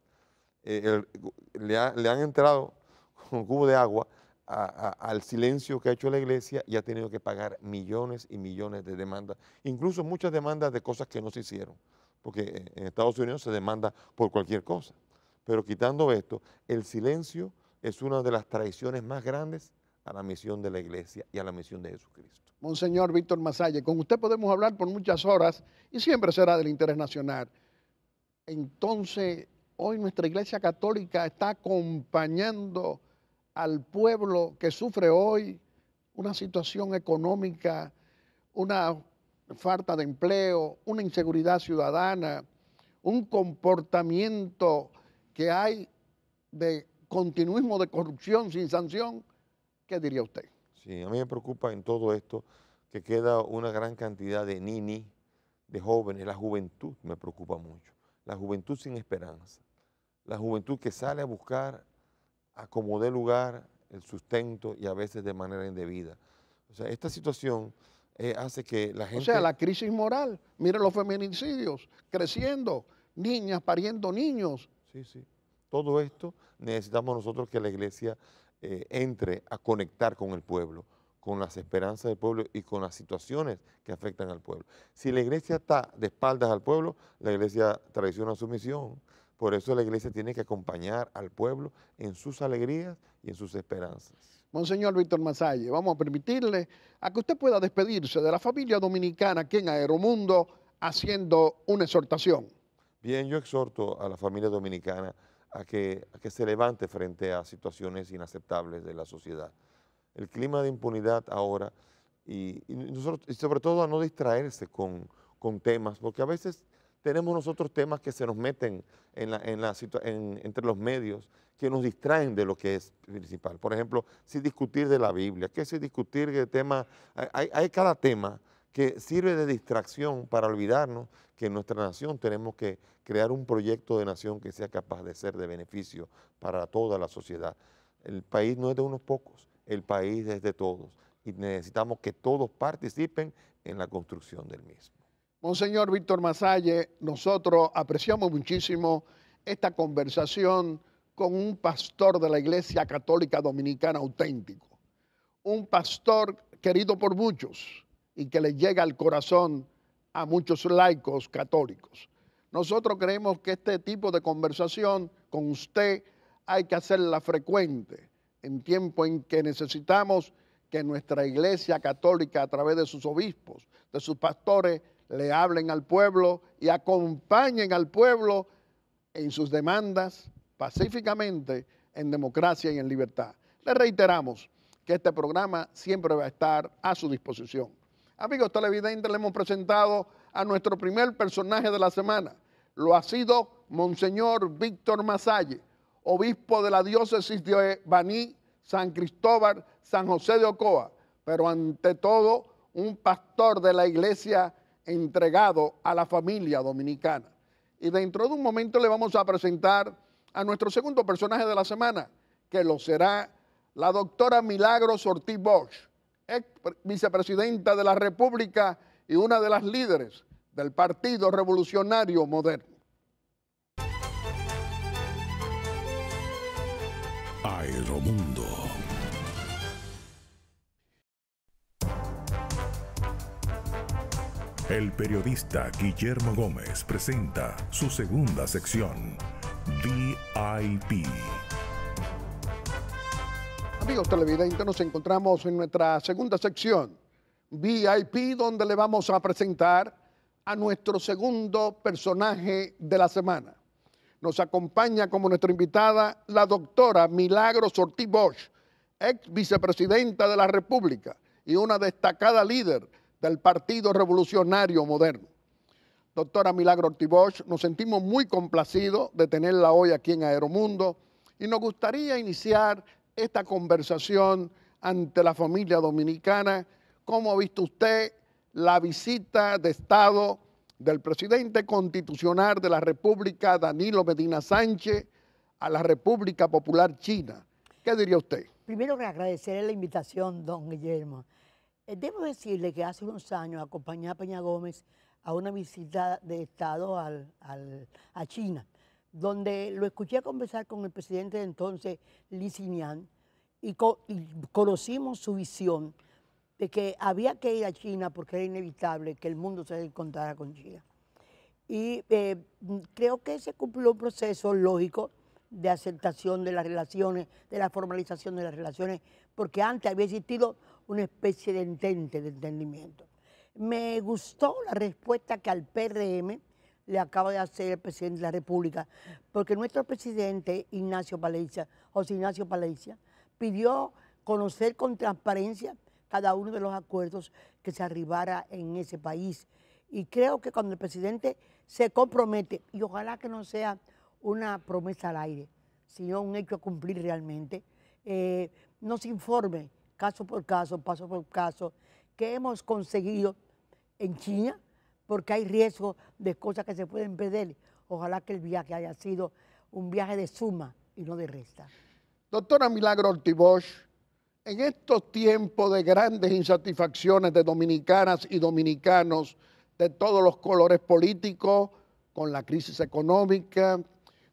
le han entrado con un cubo de agua al silencio que ha hecho la Iglesia y ha tenido que pagar millones y millones de demandas, incluso muchas demandas de cosas que no se hicieron, porque en Estados Unidos se demanda por cualquier cosa. Pero quitando esto, el silencio es una de las traiciones más grandes a la misión de la Iglesia y a la misión de Jesucristo. Monseñor Víctor Masalle, con usted podemos hablar por muchas horas y siempre será del interés nacional. Entonces, hoy nuestra Iglesia Católica está acompañando al pueblo que sufre hoy una situación económica, una falta de empleo, una inseguridad ciudadana, un comportamiento que hay de continuismo de corrupción sin sanción. ¿Qué diría usted? Sí, a mí me preocupa en todo esto que queda una gran cantidad de de jóvenes, la juventud me preocupa mucho, la juventud sin esperanza, la juventud que sale a buscar a como dé lugar el sustento y a veces de manera indebida. O sea, esta situación hace que la gente... O sea, la crisis moral, mire los feminicidios creciendo, niñas pariendo niños. Sí, sí. Todo esto necesitamos nosotros que la Iglesia entre a conectar con el pueblo, con las esperanzas del pueblo y con las situaciones que afectan al pueblo. Si la Iglesia está de espaldas al pueblo, la Iglesia traiciona su misión. Por eso la Iglesia tiene que acompañar al pueblo en sus alegrías y en sus esperanzas. Monseñor Víctor Masalle, vamos a permitirle a que usted pueda despedirse de la familia dominicana aquí en Aeromundo haciendo una exhortación. Bien, yo exhorto a la familia dominicana a que se levante frente a situaciones inaceptables de la sociedad. El clima de impunidad ahora y sobre todo a no distraerse con temas, porque a veces tenemos nosotros temas que se nos meten entre los medios que nos distraen de lo que es principal. Por ejemplo, si discutir de la Biblia, que si discutir de temas, hay cada tema que sirve de distracción para olvidarnos que en nuestra nación tenemos que crear un proyecto de nación que sea capaz de ser de beneficio para toda la sociedad. El país no es de unos pocos, el país es de todos y necesitamos que todos participen en la construcción del mismo. Monseñor Víctor Masalle, nosotros apreciamos muchísimo esta conversación con un pastor de la Iglesia Católica Dominicana auténtico, un pastor querido por muchos y que le llega al corazón a muchos laicos católicos. Nosotros creemos que este tipo de conversación con usted hay que hacerla frecuente en tiempo en que necesitamos que nuestra Iglesia Católica, a través de sus obispos, de sus pastores, le hablen al pueblo y acompañen al pueblo en sus demandas pacíficamente, en democracia y en libertad. Le reiteramos que este programa siempre va a estar a su disposición. Amigos televidentes, le hemos presentado a nuestro primer personaje de la semana. Lo ha sido Monseñor Víctor Masalle, obispo de la diócesis de Baní, San Cristóbal, San José de Ocoa, pero ante todo un pastor de la iglesia entregado a la familia dominicana. Y dentro de un momento le vamos a presentar a nuestro segundo personaje de la semana, que lo será la doctora Milagros Ortiz Bosch, ex vicepresidenta de la República y una de las líderes del Partido Revolucionario Moderno. Aeromundo. El periodista Guillermo Gómez presenta su segunda sección, VIP. Amigos televidentes, nos encontramos en nuestra segunda sección, VIP, donde le vamos a presentar a nuestro segundo personaje de la semana. Nos acompaña como nuestra invitada la doctora Milagros Ortiz Bosch, ex vicepresidenta de la República y una destacada líder del Partido Revolucionario Moderno. Doctora Milagros Ortiz Bosch, nos sentimos muy complacidos de tenerla hoy aquí en Aeromundo y nos gustaría iniciar esta conversación ante la familia dominicana. ¿Cómo ha visto usted la visita de Estado del presidente constitucional de la República, Danilo Medina Sánchez, a la República Popular China? ¿Qué diría usted? Primero que agradecerle la invitación, don Guillermo. Debo decirle que hace unos años acompañé a Peña Gómez a una visita de Estado a China, donde lo escuché conversar con el presidente de entonces, Li Ziyan, y conocimos su visión de que había que ir a China porque era inevitable que el mundo se encontrara con China. Y creo que se cumplió un proceso lógico de aceptación de las relaciones, de la formalización de las relaciones, porque antes había existido una especie de entente, de entendimiento. Me gustó la respuesta que al PRM le acaba de hacer el presidente de la República, porque nuestro presidente José Ignacio Palencia, pidió conocer con transparencia cada uno de los acuerdos que se arribara en ese país. Y creo que cuando el presidente se compromete, y ojalá que no sea una promesa al aire, sino un hecho a cumplir realmente, nos informe caso por caso, paso por caso, que hemos conseguido en China, porque hay riesgo de cosas que se pueden perder. Ojalá que el viaje haya sido un viaje de suma y no de resta. Doctora Milagros Ortiz Bosch, en estos tiempos de grandes insatisfacciones de dominicanas y dominicanos de todos los colores políticos, con la crisis económica,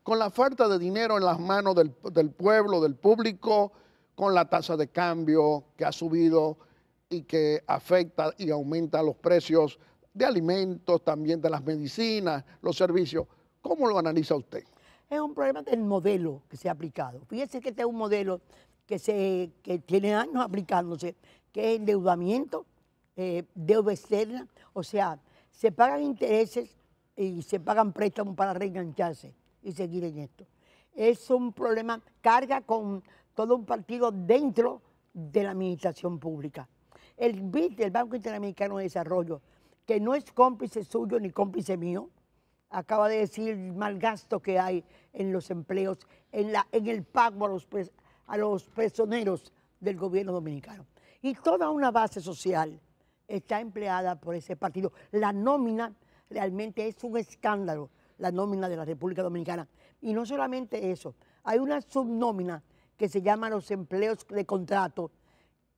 con la falta de dinero en las manos del pueblo, del público, con la tasa de cambio que ha subido y que afecta y aumenta los precios de alimentos, también de las medicinas, los servicios. ¿Cómo lo analiza usted? Es un problema del modelo que se ha aplicado. Fíjese que este es un modelo que tiene años aplicándose, que es endeudamiento, deuda externa, o sea, se pagan intereses y se pagan préstamos para reengancharse y seguir en esto. Es un problema, carga con todo un partido dentro de la administración pública. El BID, el Banco Interamericano de Desarrollo, que no es cómplice suyo ni cómplice mío, acaba de decir el mal gasto que hay en los empleos, en el pago a los personeros del gobierno dominicano. Y toda una base social está empleada por ese partido. La nómina realmente es un escándalo, la nómina de la República Dominicana. Y no solamente eso, hay una subnómina que se llama los empleos de contrato,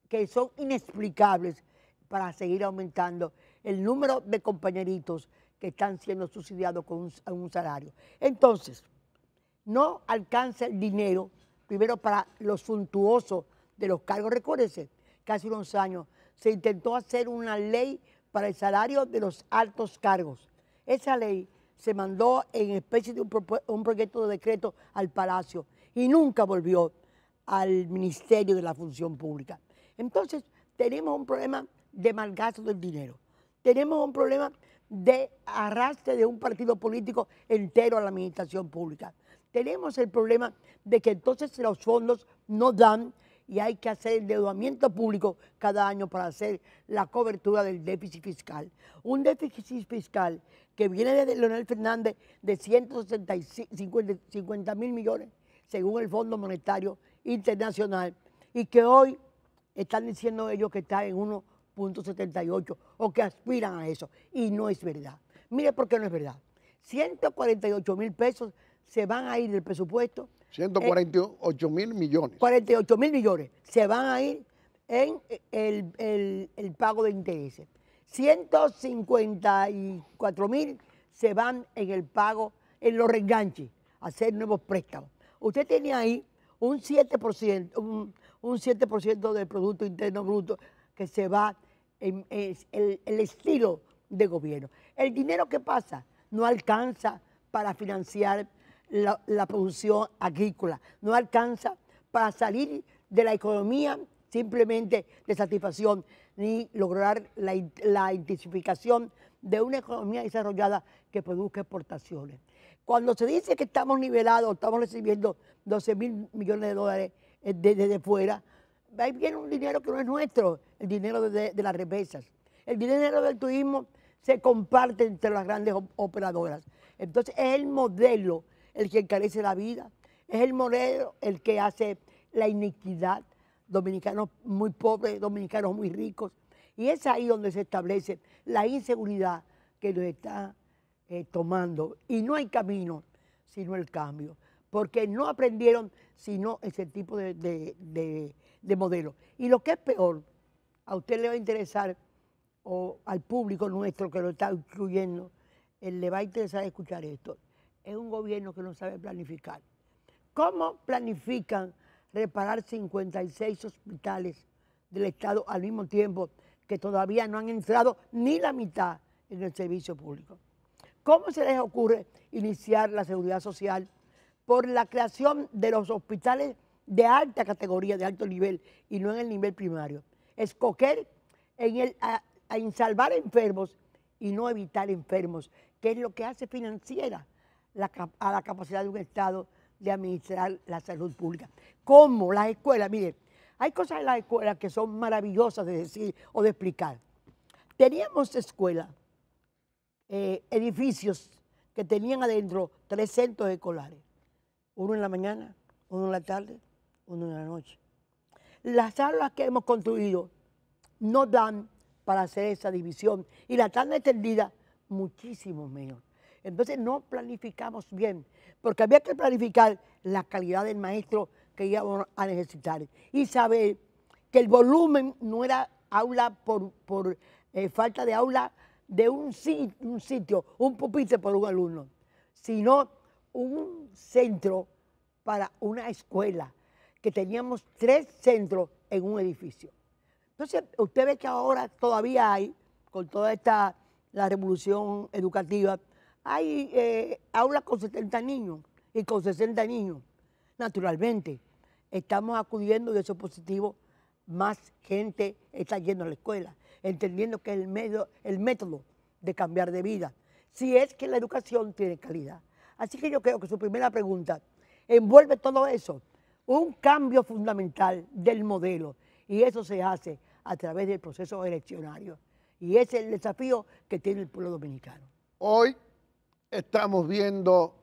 que son inexplicables para seguir aumentando el número de compañeritos que están siendo subsidiados con un salario. Entonces, no alcanza el dinero, primero para los suntuosos de los cargos. Recuérdense que hace unos años se intentó hacer una ley para el salario de los altos cargos. Esa ley se mandó en especie de un proyecto de decreto al Palacio y nunca volvió al Ministerio de la Función Pública. Entonces, tenemos un problema de malgasto del dinero. Tenemos un problema de arrastre de un partido político entero a la administración pública. Tenemos el problema de que entonces los fondos no dan y hay que hacer endeudamiento público cada año para hacer la cobertura del déficit fiscal. Un déficit fiscal que viene de Leonel Fernández de 150 mil millones, según el Fondo Monetario Internacional, y que hoy están diciendo ellos que está en 1.78 o que aspiran a eso, y no es verdad. Mire por qué no es verdad. 148 mil pesos se van a ir del presupuesto. 148 mil millones. 48 mil millones se van a ir en el pago de intereses. 154 mil se van en el pago, en los reenganches, a hacer nuevos préstamos. Usted tiene ahí un 7%, un 7% del Producto Interno Bruto que se va en el estilo de gobierno. El dinero que pasa no alcanza para financiar la producción agrícola, no alcanza para salir de la economía simplemente de satisfacción, ni lograr la intensificación de una economía desarrollada que produzca exportaciones. Cuando se dice que estamos nivelados, estamos recibiendo 12 mil millones de dólares desde fuera, ahí viene un dinero que no es nuestro, el dinero de las remesas. El dinero del turismo se comparte entre las grandes operadoras. Entonces es el modelo el que encarece la vida, es el modelo el que hace la iniquidad, dominicanos muy pobres, dominicanos muy ricos, y es ahí donde se establece la inseguridad que nos está tomando, y no hay camino sino el cambio, porque no aprendieron sino ese tipo de modelo. Y lo que es peor, a usted le va a interesar, o al público nuestro que lo está incluyendo, le va a interesar escuchar esto. Es un gobierno que no sabe planificar. ¿Cómo planifican reparar 56 hospitales del Estado al mismo tiempo que todavía no han entrado ni la mitad en el servicio público? ¿Cómo se les ocurre iniciar la seguridad social por la creación de los hospitales de alta categoría, de alto nivel, y no en el nivel primario? Escoger en salvar enfermos y no evitar enfermos, que es lo que hace financiera a la capacidad de un Estado de administrar la salud pública. Como las escuelas, miren, hay cosas en las escuelas que son maravillosas de decir o de explicar. Teníamos escuelas, edificios que tenían adentro 3 centros escolares, uno en la mañana, uno en la tarde, uno en la noche. Las aulas que hemos construido no dan para hacer esa división y la tan extendida muchísimo menos. Entonces no planificamos bien, porque había que planificar la calidad del maestro que íbamos a necesitar y saber que el volumen no era aula por falta de aula de un sitio, un pupitre por un alumno, sino un centro para una escuela, que teníamos 3 centros en un edificio. Entonces, usted ve que ahora todavía hay, con toda la revolución educativa, hay aulas con 70 niños y con 60 niños. Naturalmente, estamos acudiendo, y eso es positivo, más gente está yendo a la escuela, entendiendo que es el método de cambiar de vida, si es que la educación tiene calidad. Así que yo creo que su primera pregunta envuelve todo eso, un cambio fundamental del modelo, y eso se hace a través del proceso eleccionario. Y ese es el desafío que tiene el pueblo dominicano. Hoy estamos viendo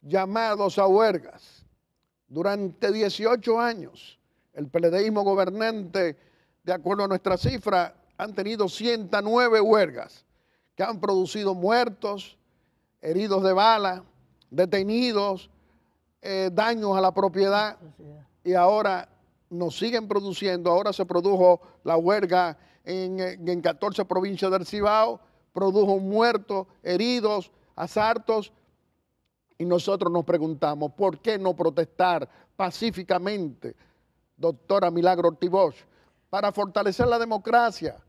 llamados a huelgas. Durante 18 años, el PLDismo gobernante, de acuerdo a nuestra cifra, han tenido 109 huelgas que han producido muertos, heridos de bala, detenidos, daños a la propiedad, y ahora nos siguen produciendo. Ahora se produjo la huelga en 14 provincias del Cibao, produjo muertos, heridos, asaltos, Y nosotros nos preguntamos, ¿por qué no protestar pacíficamente, doctora Milagro Ortiz Bosch, para fortalecer la democracia,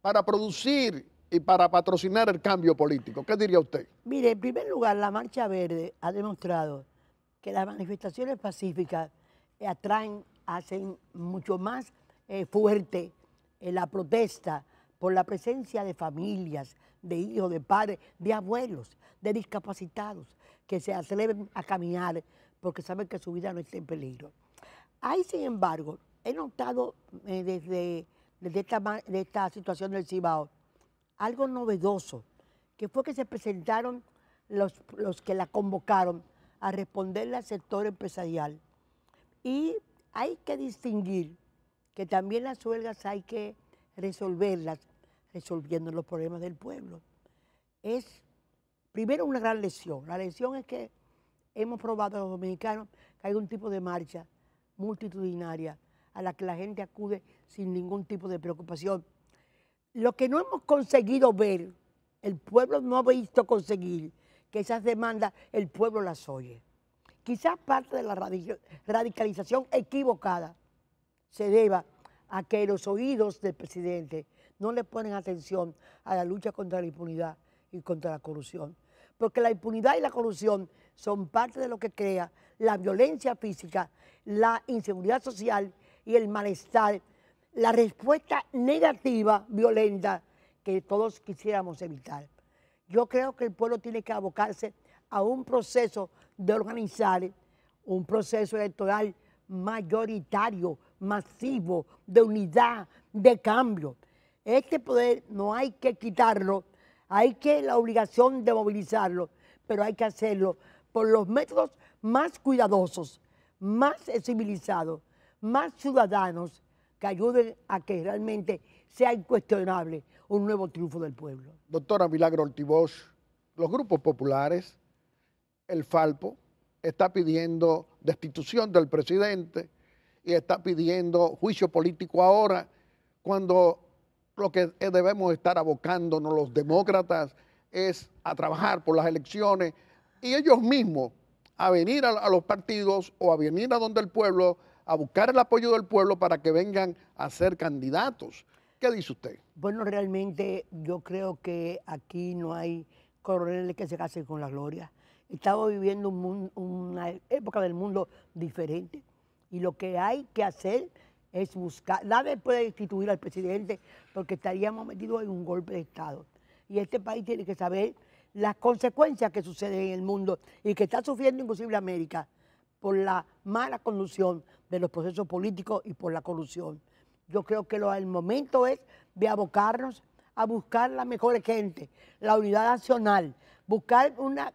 para producir y para patrocinar el cambio político? ¿Qué diría usted? Mire, en primer lugar, la Marcha Verde ha demostrado que las manifestaciones pacíficas hacen mucho más fuerte la protesta por la presencia de familias, de hijos, de padres, de abuelos, de discapacitados, que se atreven a caminar porque saben que su vida no está en peligro. Hay, sin embargo, he notado desde esta situación del Cibao algo novedoso, que fue que se presentaron los que la convocaron a responderle al sector empresarial. Y hay que distinguir que también las huelgas hay que resolverlas, resolviendo los problemas del pueblo. Es primero una gran lección. La lección es que hemos probado a los dominicanos que hay un tipo de marcha multitudinaria a la que la gente acude sin ningún tipo de preocupación. Lo que no hemos conseguido ver, el pueblo no ha visto conseguir que esas demandas el pueblo las oye. Quizás parte de la radicalización equivocada se deba a que los oídos del presidente no le ponen atención a la lucha contra la impunidad y contra la corrupción. Porque la impunidad y la corrupción son parte de lo que crea la violencia física, la inseguridad social y el malestar, la respuesta negativa, violenta, que todos quisiéramos evitar. Yo creo que el pueblo tiene que abocarse a un proceso de organizar un proceso electoral mayoritario, masivo, de unidad, de cambio. Este poder no hay que quitarlo, hay que la obligación de movilizarlo, pero hay que hacerlo por los métodos más cuidadosos, más civilizados, más ciudadanos, que ayuden a que realmente sea incuestionable un nuevo triunfo del pueblo. Doctora Milagro Ortiz Bosch, los grupos populares, el Falpo, está pidiendo destitución del presidente y está pidiendo juicio político ahora, cuando lo que debemos estar abocándonos los demócratas es a trabajar por las elecciones y ellos mismos a venir a los partidos o a venir a donde el pueblo, a buscar el apoyo del pueblo para que vengan a ser candidatos. ¿Qué dice usted? Bueno, realmente yo creo que aquí no hay coroneles que se casen con la gloria. Estamos viviendo una época del mundo diferente y lo que hay que hacer es buscar, nadie puede destituir al presidente porque estaríamos metidos en un golpe de Estado. Y este país tiene que saber las consecuencias que suceden en el mundo y que está sufriendo inclusive América por la mala conducción de los procesos políticos y por la corrupción. Yo creo que el momento es de abocarnos a buscar la mejor gente, la unidad nacional, buscar una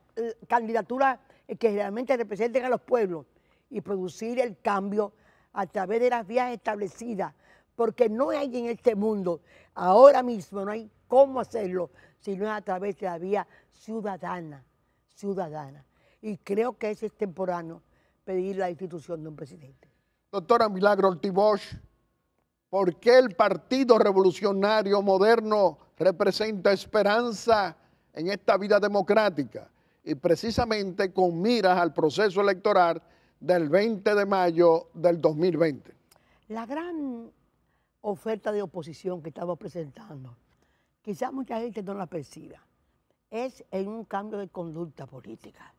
candidatura que realmente represente a los pueblos y producir el cambio a través de las vías establecidas, porque no hay en este mundo, ahora mismo no hay cómo hacerlo, sino a través de la vía ciudadana. Y creo que es extemporáneo pedir la destitución de un presidente. Doctora Milagro Ortiz Bosch, ¿por qué el Partido Revolucionario Moderno representa esperanza en esta vida democrática? Y precisamente con miras al proceso electoral del 20 de mayo del 2020. La gran oferta de oposición que estamos presentando, quizás mucha gente no la perciba, es en un cambio de conducta política.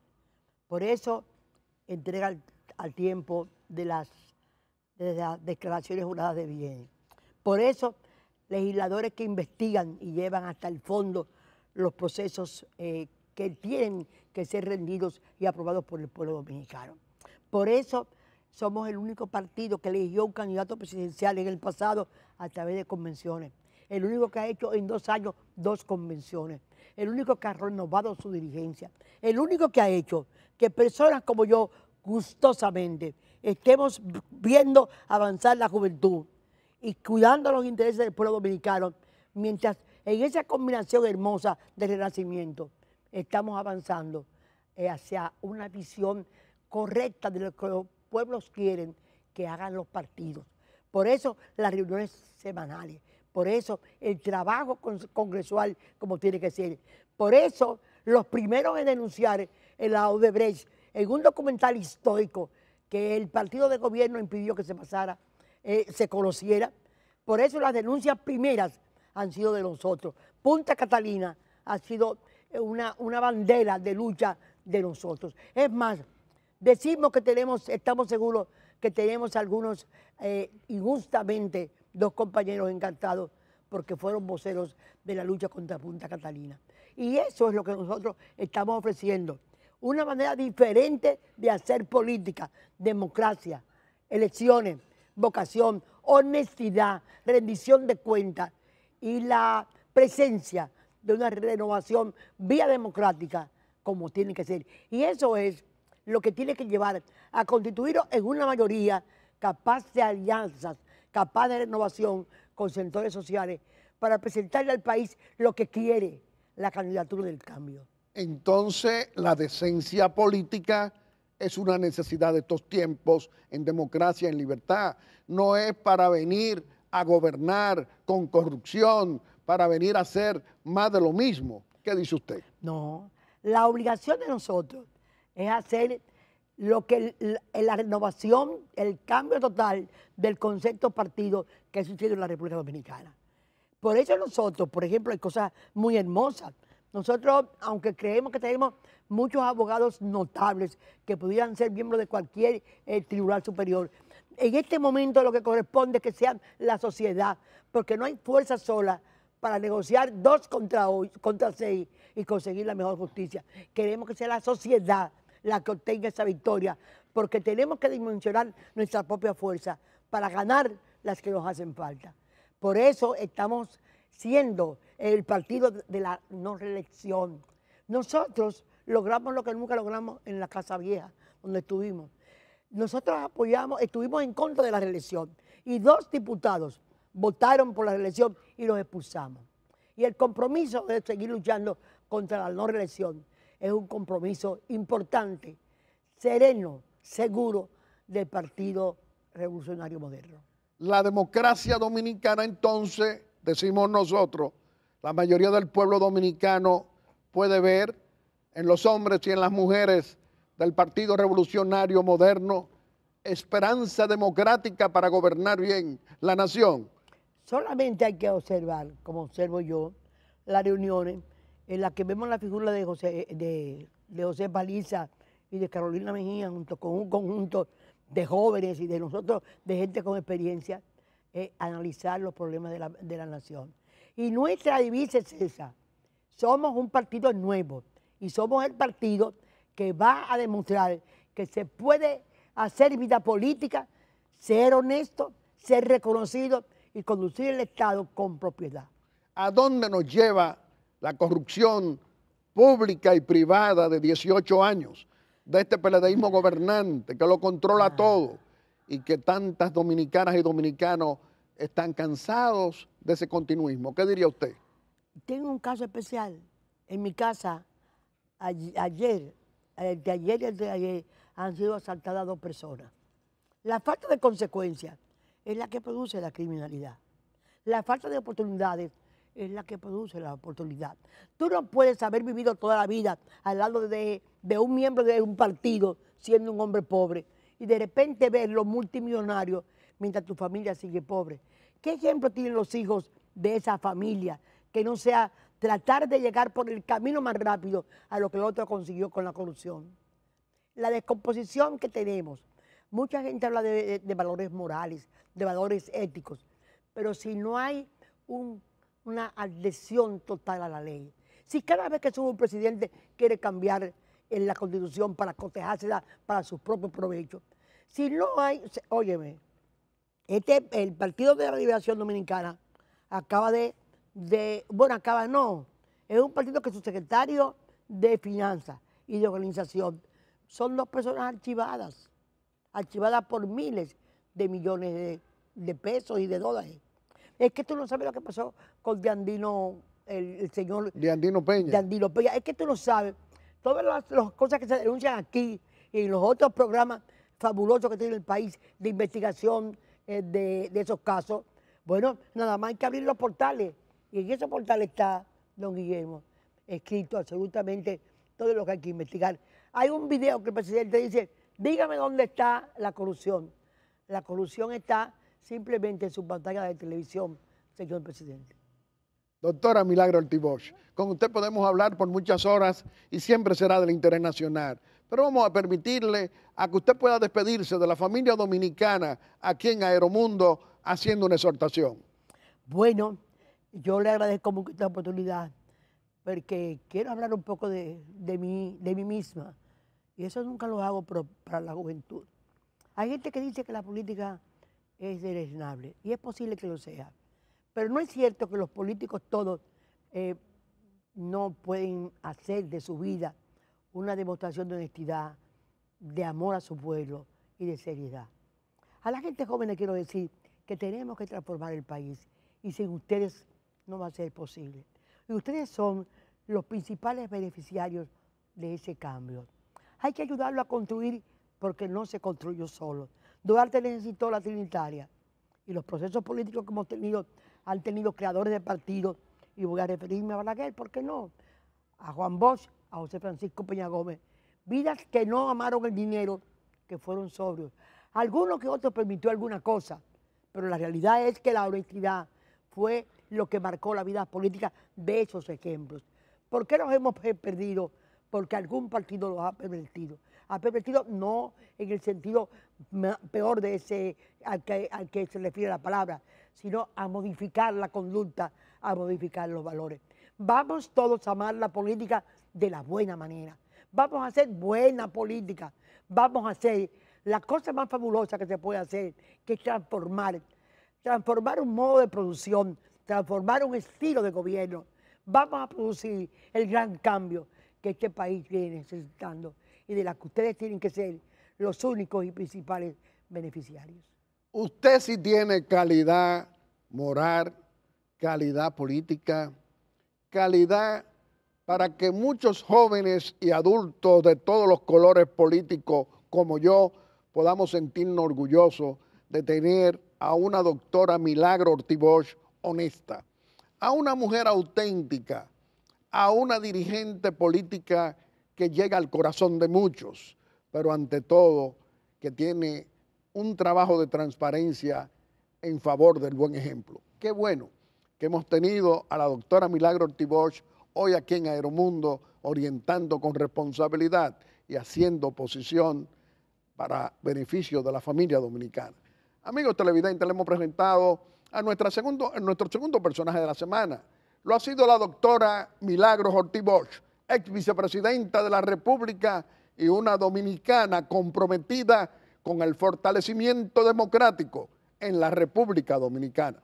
Por eso entrega al tiempo de las declaraciones juradas de bienes. Por eso legisladores que investigan y llevan hasta el fondo los procesos que tienen que ser rendidos y aprobados por el pueblo dominicano. Por eso somos el único partido que eligió un candidato presidencial en el pasado a través de convenciones. El único que ha hecho en 2 años 2 convenciones. El único que ha renovado su dirigencia. El único que ha hecho que personas como yo, gustosamente, estemos viendo avanzar la juventud y cuidando los intereses del pueblo dominicano, mientras en esa combinación hermosa de renacimiento estamos avanzando hacia una visión correcta de lo que los pueblos quieren que hagan los partidos. Por eso las reuniones semanales, por eso el trabajo congresual como tiene que ser, por eso los primeros en denunciar en la Odebrecht, en un documental histórico que el partido de gobierno impidió que se pasara, se conociera. Por eso las denuncias primeras han sido de nosotros. Punta Catalina ha sido una bandera de lucha de nosotros. Es más, decimos que estamos seguros que tenemos algunos injustamente dos compañeros encartados porque fueron voceros de la lucha contra Punta Catalina. Y eso es lo que nosotros estamos ofreciendo. Una manera diferente de hacer política, democracia, elecciones, vocación, honestidad, rendición de cuentas y la presencia de una renovación vía democrática como tiene que ser. Y eso es lo que tiene que llevar a constituirnos en una mayoría capaz de alianzas, capaz de renovación con sectores sociales para presentarle al país lo que quiere la candidatura del cambio. Entonces, la decencia política es una necesidad de estos tiempos en democracia, en libertad. No es para venir a gobernar con corrupción, para venir a hacer más de lo mismo. ¿Qué dice usted? No, la obligación de nosotros es hacer lo que la renovación, el cambio total del concepto partido que sucede en la República Dominicana. Por eso nosotros, por ejemplo, hay cosas muy hermosas. Nosotros, aunque creemos que tenemos muchos abogados notables que pudieran ser miembros de cualquier tribunal superior, en este momento lo que corresponde es que sean la sociedad, porque no hay fuerza sola para negociar 2 contra 6 y conseguir la mejor justicia. Queremos que sea la sociedad la que obtenga esa victoria, porque tenemos que dimensionar nuestra propia fuerza para ganar las que nos hacen falta. Por eso estamos siendo el partido de la no reelección. Nosotros logramos lo que nunca logramos en la Casa Vieja, donde estuvimos. Nosotros estuvimos en contra de la reelección y 2 diputados votaron por la reelección y los expulsamos. Y el compromiso de seguir luchando contra la no reelección es un compromiso importante, sereno, seguro del Partido Revolucionario Moderno. La democracia dominicana, entonces, decimos nosotros, la mayoría del pueblo dominicano puede ver en los hombres y en las mujeres del Partido Revolucionario Moderno esperanza democrática para gobernar bien la nación. Solamente hay que observar, como observo yo, las reuniones en las que vemos la figura de José Paliza y de Carolina Mejía, junto con un conjunto de jóvenes y de nosotros, de gente con experiencia, analizar los problemas de la nación. Y nuestra divisa es esa: somos un partido nuevo y somos el partido que va a demostrar que se puede hacer vida política, ser honesto, ser reconocido y conducir el Estado con propiedad. ¿A dónde nos lleva la corrupción pública y privada de 18 años de este PLDismo gobernante que lo controla todo y que tantas dominicanas y dominicanos están cansados de ese continuismo? ¿Qué diría usted? Tengo un caso especial. En mi casa, ayer han sido asaltadas 2 personas. La falta de consecuencias es la que produce la criminalidad. La falta de oportunidades es la que produce la oportunidad. Tú no puedes haber vivido toda la vida al lado de un miembro de un partido siendo un hombre pobre y de repente verlo multimillonario mientras tu familia sigue pobre. ¿Qué ejemplo tienen los hijos de esa familia que no sea tratar de llegar por el camino más rápido a lo que el otro consiguió con la corrupción? La descomposición que tenemos. Mucha gente habla de valores morales, de valores éticos, pero si no hay una adhesión total a la ley, si cada vez que sube un presidente quiere cambiar en la Constitución para cotejársela para sus propios provechos, si no hay, óyeme, el Partido de la Liberación Dominicana es un partido que su secretario de Finanzas y de Organización son 2 personas archivadas por miles de millones de pesos y de dólares. Es que tú no sabes lo que pasó con Diandino, el señor Diandino Peña. Diandino Peña. Es que tú no sabes. Todas las cosas que se denuncian aquí y en los otros programas fabulosos que tiene el país de investigación de esos casos, bueno, nada más hay que abrir los portales. Y en esos portales está, don Guillermo, escrito absolutamente todo lo que hay que investigar. Hay un video que el presidente dice, dígame dónde está la corrupción. La corrupción está simplemente en su pantalla de televisión, señor presidente. Doctora Milagro Ortiz Bosch, con usted podemos hablar por muchas horas y siempre será del interés nacional. Pero vamos a permitirle a que usted pueda despedirse de la familia dominicana aquí en Aeromundo haciendo una exhortación. Bueno, yo le agradezco mucho esta oportunidad porque quiero hablar un poco de mí misma. Y eso nunca lo hago para la juventud. Hay gente que dice que la política es deleznable y es posible que lo sea. Pero no es cierto que los políticos todos no pueden hacer de su vida una demostración de honestidad, de amor a su pueblo y de seriedad. A la gente joven le quiero decir que tenemos que transformar el país y sin ustedes no va a ser posible. Y ustedes son los principales beneficiarios de ese cambio. Hay que ayudarlo a construir porque no se construyó solo. Duarte necesitó la Trinitaria y los procesos políticos que hemos tenido han tenido creadores de partidos, y voy a referirme a Balaguer, ¿por qué no? A Juan Bosch, a José Francisco Peña Gómez. Vidas que no amaron el dinero, que fueron sobrios. Algunos que otros permitió alguna cosa, pero la realidad es que la honestidad fue lo que marcó la vida política de esos ejemplos. ¿Por qué los hemos perdido? Porque algún partido los ha pervertido. Ha pervertido no en el sentido peor de ese al que se refiere la palabra, sino a modificar la conducta, a modificar los valores. Vamos todos a amar la política de la buena manera. Vamos a hacer buena política. Vamos a hacer la cosa más fabulosa que se puede hacer, que es transformar un modo de producción, transformar un estilo de gobierno. Vamos a producir el gran cambio que este país viene necesitando y de la que ustedes tienen que ser los únicos y principales beneficiarios. Usted sí tiene calidad moral, calidad política, calidad para que muchos jóvenes y adultos de todos los colores políticos como yo podamos sentirnos orgullosos de tener a una doctora Milagro Ortiz Bosch honesta, a una mujer auténtica, a una dirigente política que llega al corazón de muchos, pero ante todo que tiene un trabajo de transparencia en favor del buen ejemplo. Qué bueno que hemos tenido a la doctora Milagro Ortiz Bosch hoy aquí en Aeromundo orientando con responsabilidad y haciendo oposición para beneficio de la familia dominicana. Amigos televidentes, le hemos presentado a nuestro segundo personaje de la semana. Lo ha sido la doctora Milagro Ortiz Bosch, ex vicepresidenta de la República y una dominicana comprometida con el fortalecimiento democrático en la República Dominicana.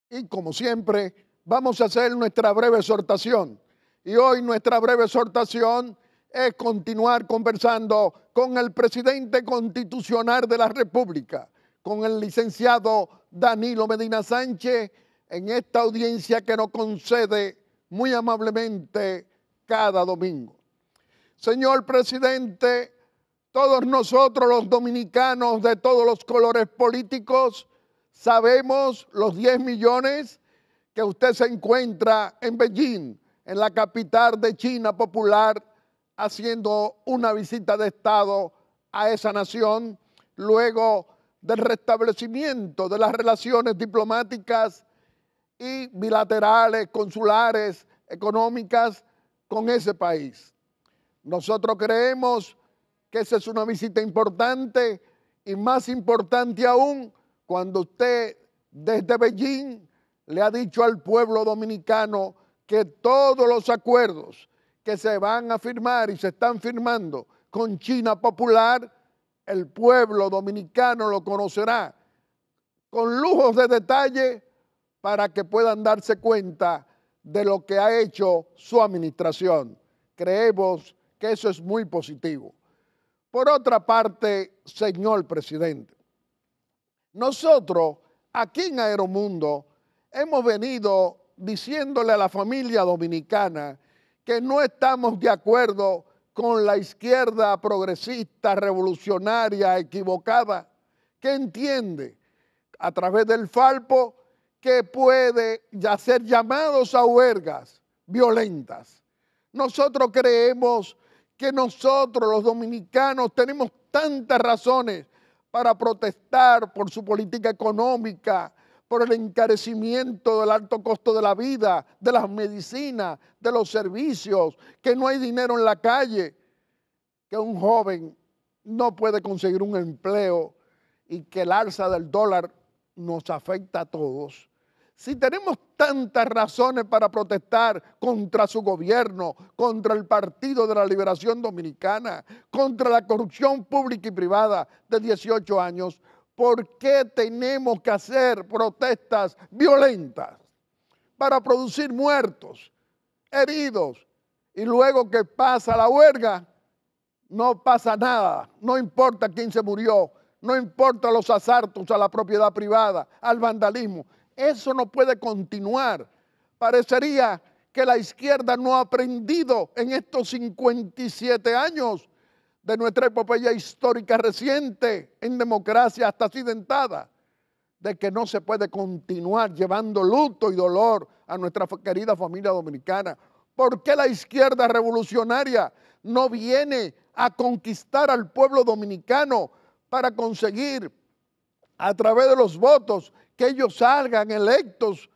Y como siempre, vamos a hacer nuestra breve exhortación. Y hoy nuestra breve exhortación es continuar conversando con el presidente constitucional de la República, con el licenciado Danilo Medina Sánchez, en esta audiencia que nos concede muy amablemente cada domingo. Señor presidente, todos nosotros los dominicanos de todos los colores políticos sabemos los 10 millones que usted se encuentra en Beijing, en la capital de China popular, haciendo una visita de Estado a esa nación, luego del restablecimiento de las relaciones diplomáticas y bilaterales, consulares, económicas con ese país. Nosotros creemos que esa es una visita importante y más importante aún cuando usted desde Beijing le ha dicho al pueblo dominicano que todos los acuerdos que se van a firmar y se están firmando con China popular, el pueblo dominicano lo conocerá con lujos de detalle para que puedan darse cuenta de lo que ha hecho su administración. Creemos que eso es muy positivo. Por otra parte, señor presidente, nosotros aquí en Aeromundo hemos venido diciéndole a la familia dominicana que no estamos de acuerdo con la izquierda progresista, revolucionaria, equivocada, que entiende a través del Falpo que puede hacer llamados a huelgas violentas. Nosotros creemos que nosotros los dominicanos tenemos tantas razones para protestar por su política económica, por el encarecimiento del alto costo de la vida, de las medicinas, de los servicios, que no hay dinero en la calle, que un joven no puede conseguir un empleo y que el alza del dólar nos afecta a todos. Si tenemos tantas razones para protestar contra su gobierno, contra el Partido de la Liberación Dominicana, contra la corrupción pública y privada de 18 años, ¿por qué tenemos que hacer protestas violentas para producir muertos, heridos, y luego que pasa la huelga, no pasa nada? No importa quién se murió, no importa los asaltos a la propiedad privada, al vandalismo. Eso no puede continuar. Parecería que la izquierda no ha aprendido en estos 57 años de nuestra epopeya histórica reciente en democracia hasta accidentada, de que no se puede continuar llevando luto y dolor a nuestra querida familia dominicana. ¿Por qué la izquierda revolucionaria no viene a conquistar al pueblo dominicano para conseguir a través de los votos que ellos salgan electos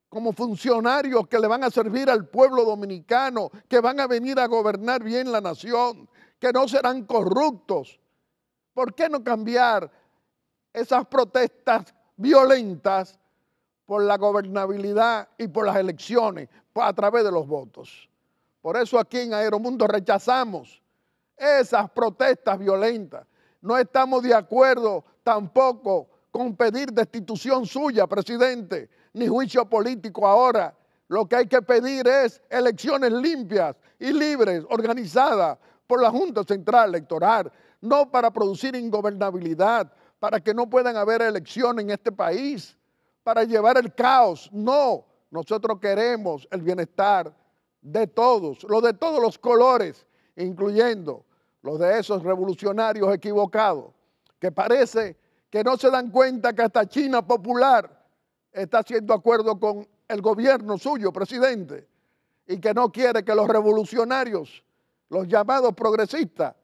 como funcionarios que le van a servir al pueblo dominicano, que van a venir a gobernar bien la nación, que no serán corruptos? ¿Por qué no cambiar esas protestas violentas por la gobernabilidad y por las elecciones, a través de los votos? Por eso aquí en Aeromundo rechazamos esas protestas violentas. No estamos de acuerdo tampoco con pedir destitución suya, presidente, ni juicio político ahora. Lo que hay que pedir es elecciones limpias y libres, organizadas por la Junta Central Electoral, no para producir ingobernabilidad, para que no puedan haber elecciones en este país, para llevar el caos. No, nosotros queremos el bienestar de todos los colores, incluyendo los de esos revolucionarios equivocados, que parece que no se dan cuenta que hasta China Popular está haciendo acuerdo con el gobierno suyo, presidente, y que no quiere que los revolucionarios, los llamados progresistas,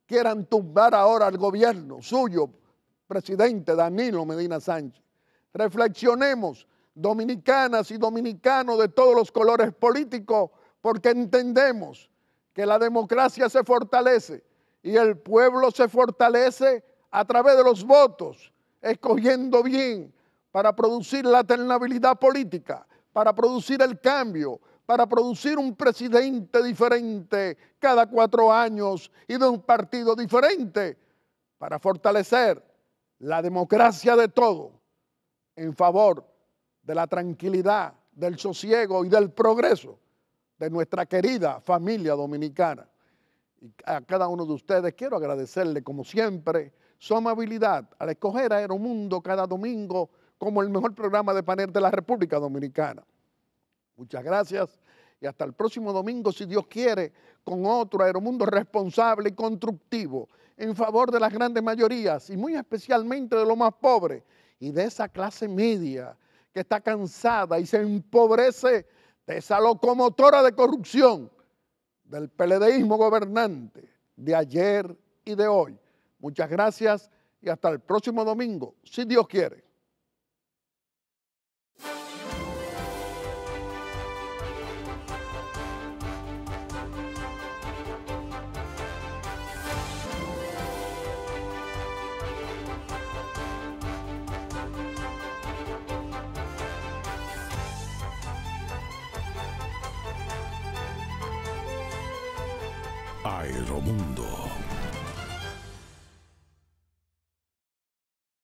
quieran tumbar ahora al gobierno suyo, presidente Danilo Medina Sánchez. Reflexionemos, dominicanas y dominicanos de todos los colores políticos, porque entendemos que la democracia se fortalece y el pueblo se fortalece a través de los votos, escogiendo bien para producir la alternabilidad política, para producir el cambio, para producir un presidente diferente cada 4 años y de un partido diferente, para fortalecer la democracia de todo en favor de la tranquilidad, del sosiego y del progreso de nuestra querida familia dominicana. Y a cada uno de ustedes quiero agradecerle, como siempre, su amabilidad al escoger Aeromundo cada domingo como el mejor programa de panel de la República Dominicana. Muchas gracias y hasta el próximo domingo, si Dios quiere, con otro Aeromundo responsable y constructivo en favor de las grandes mayorías y muy especialmente de los más pobres y de esa clase media que está cansada y se empobrece de esa locomotora de corrupción del PLDismo gobernante de ayer y de hoy. Muchas gracias y hasta el próximo domingo, si Dios quiere. Aeromundo.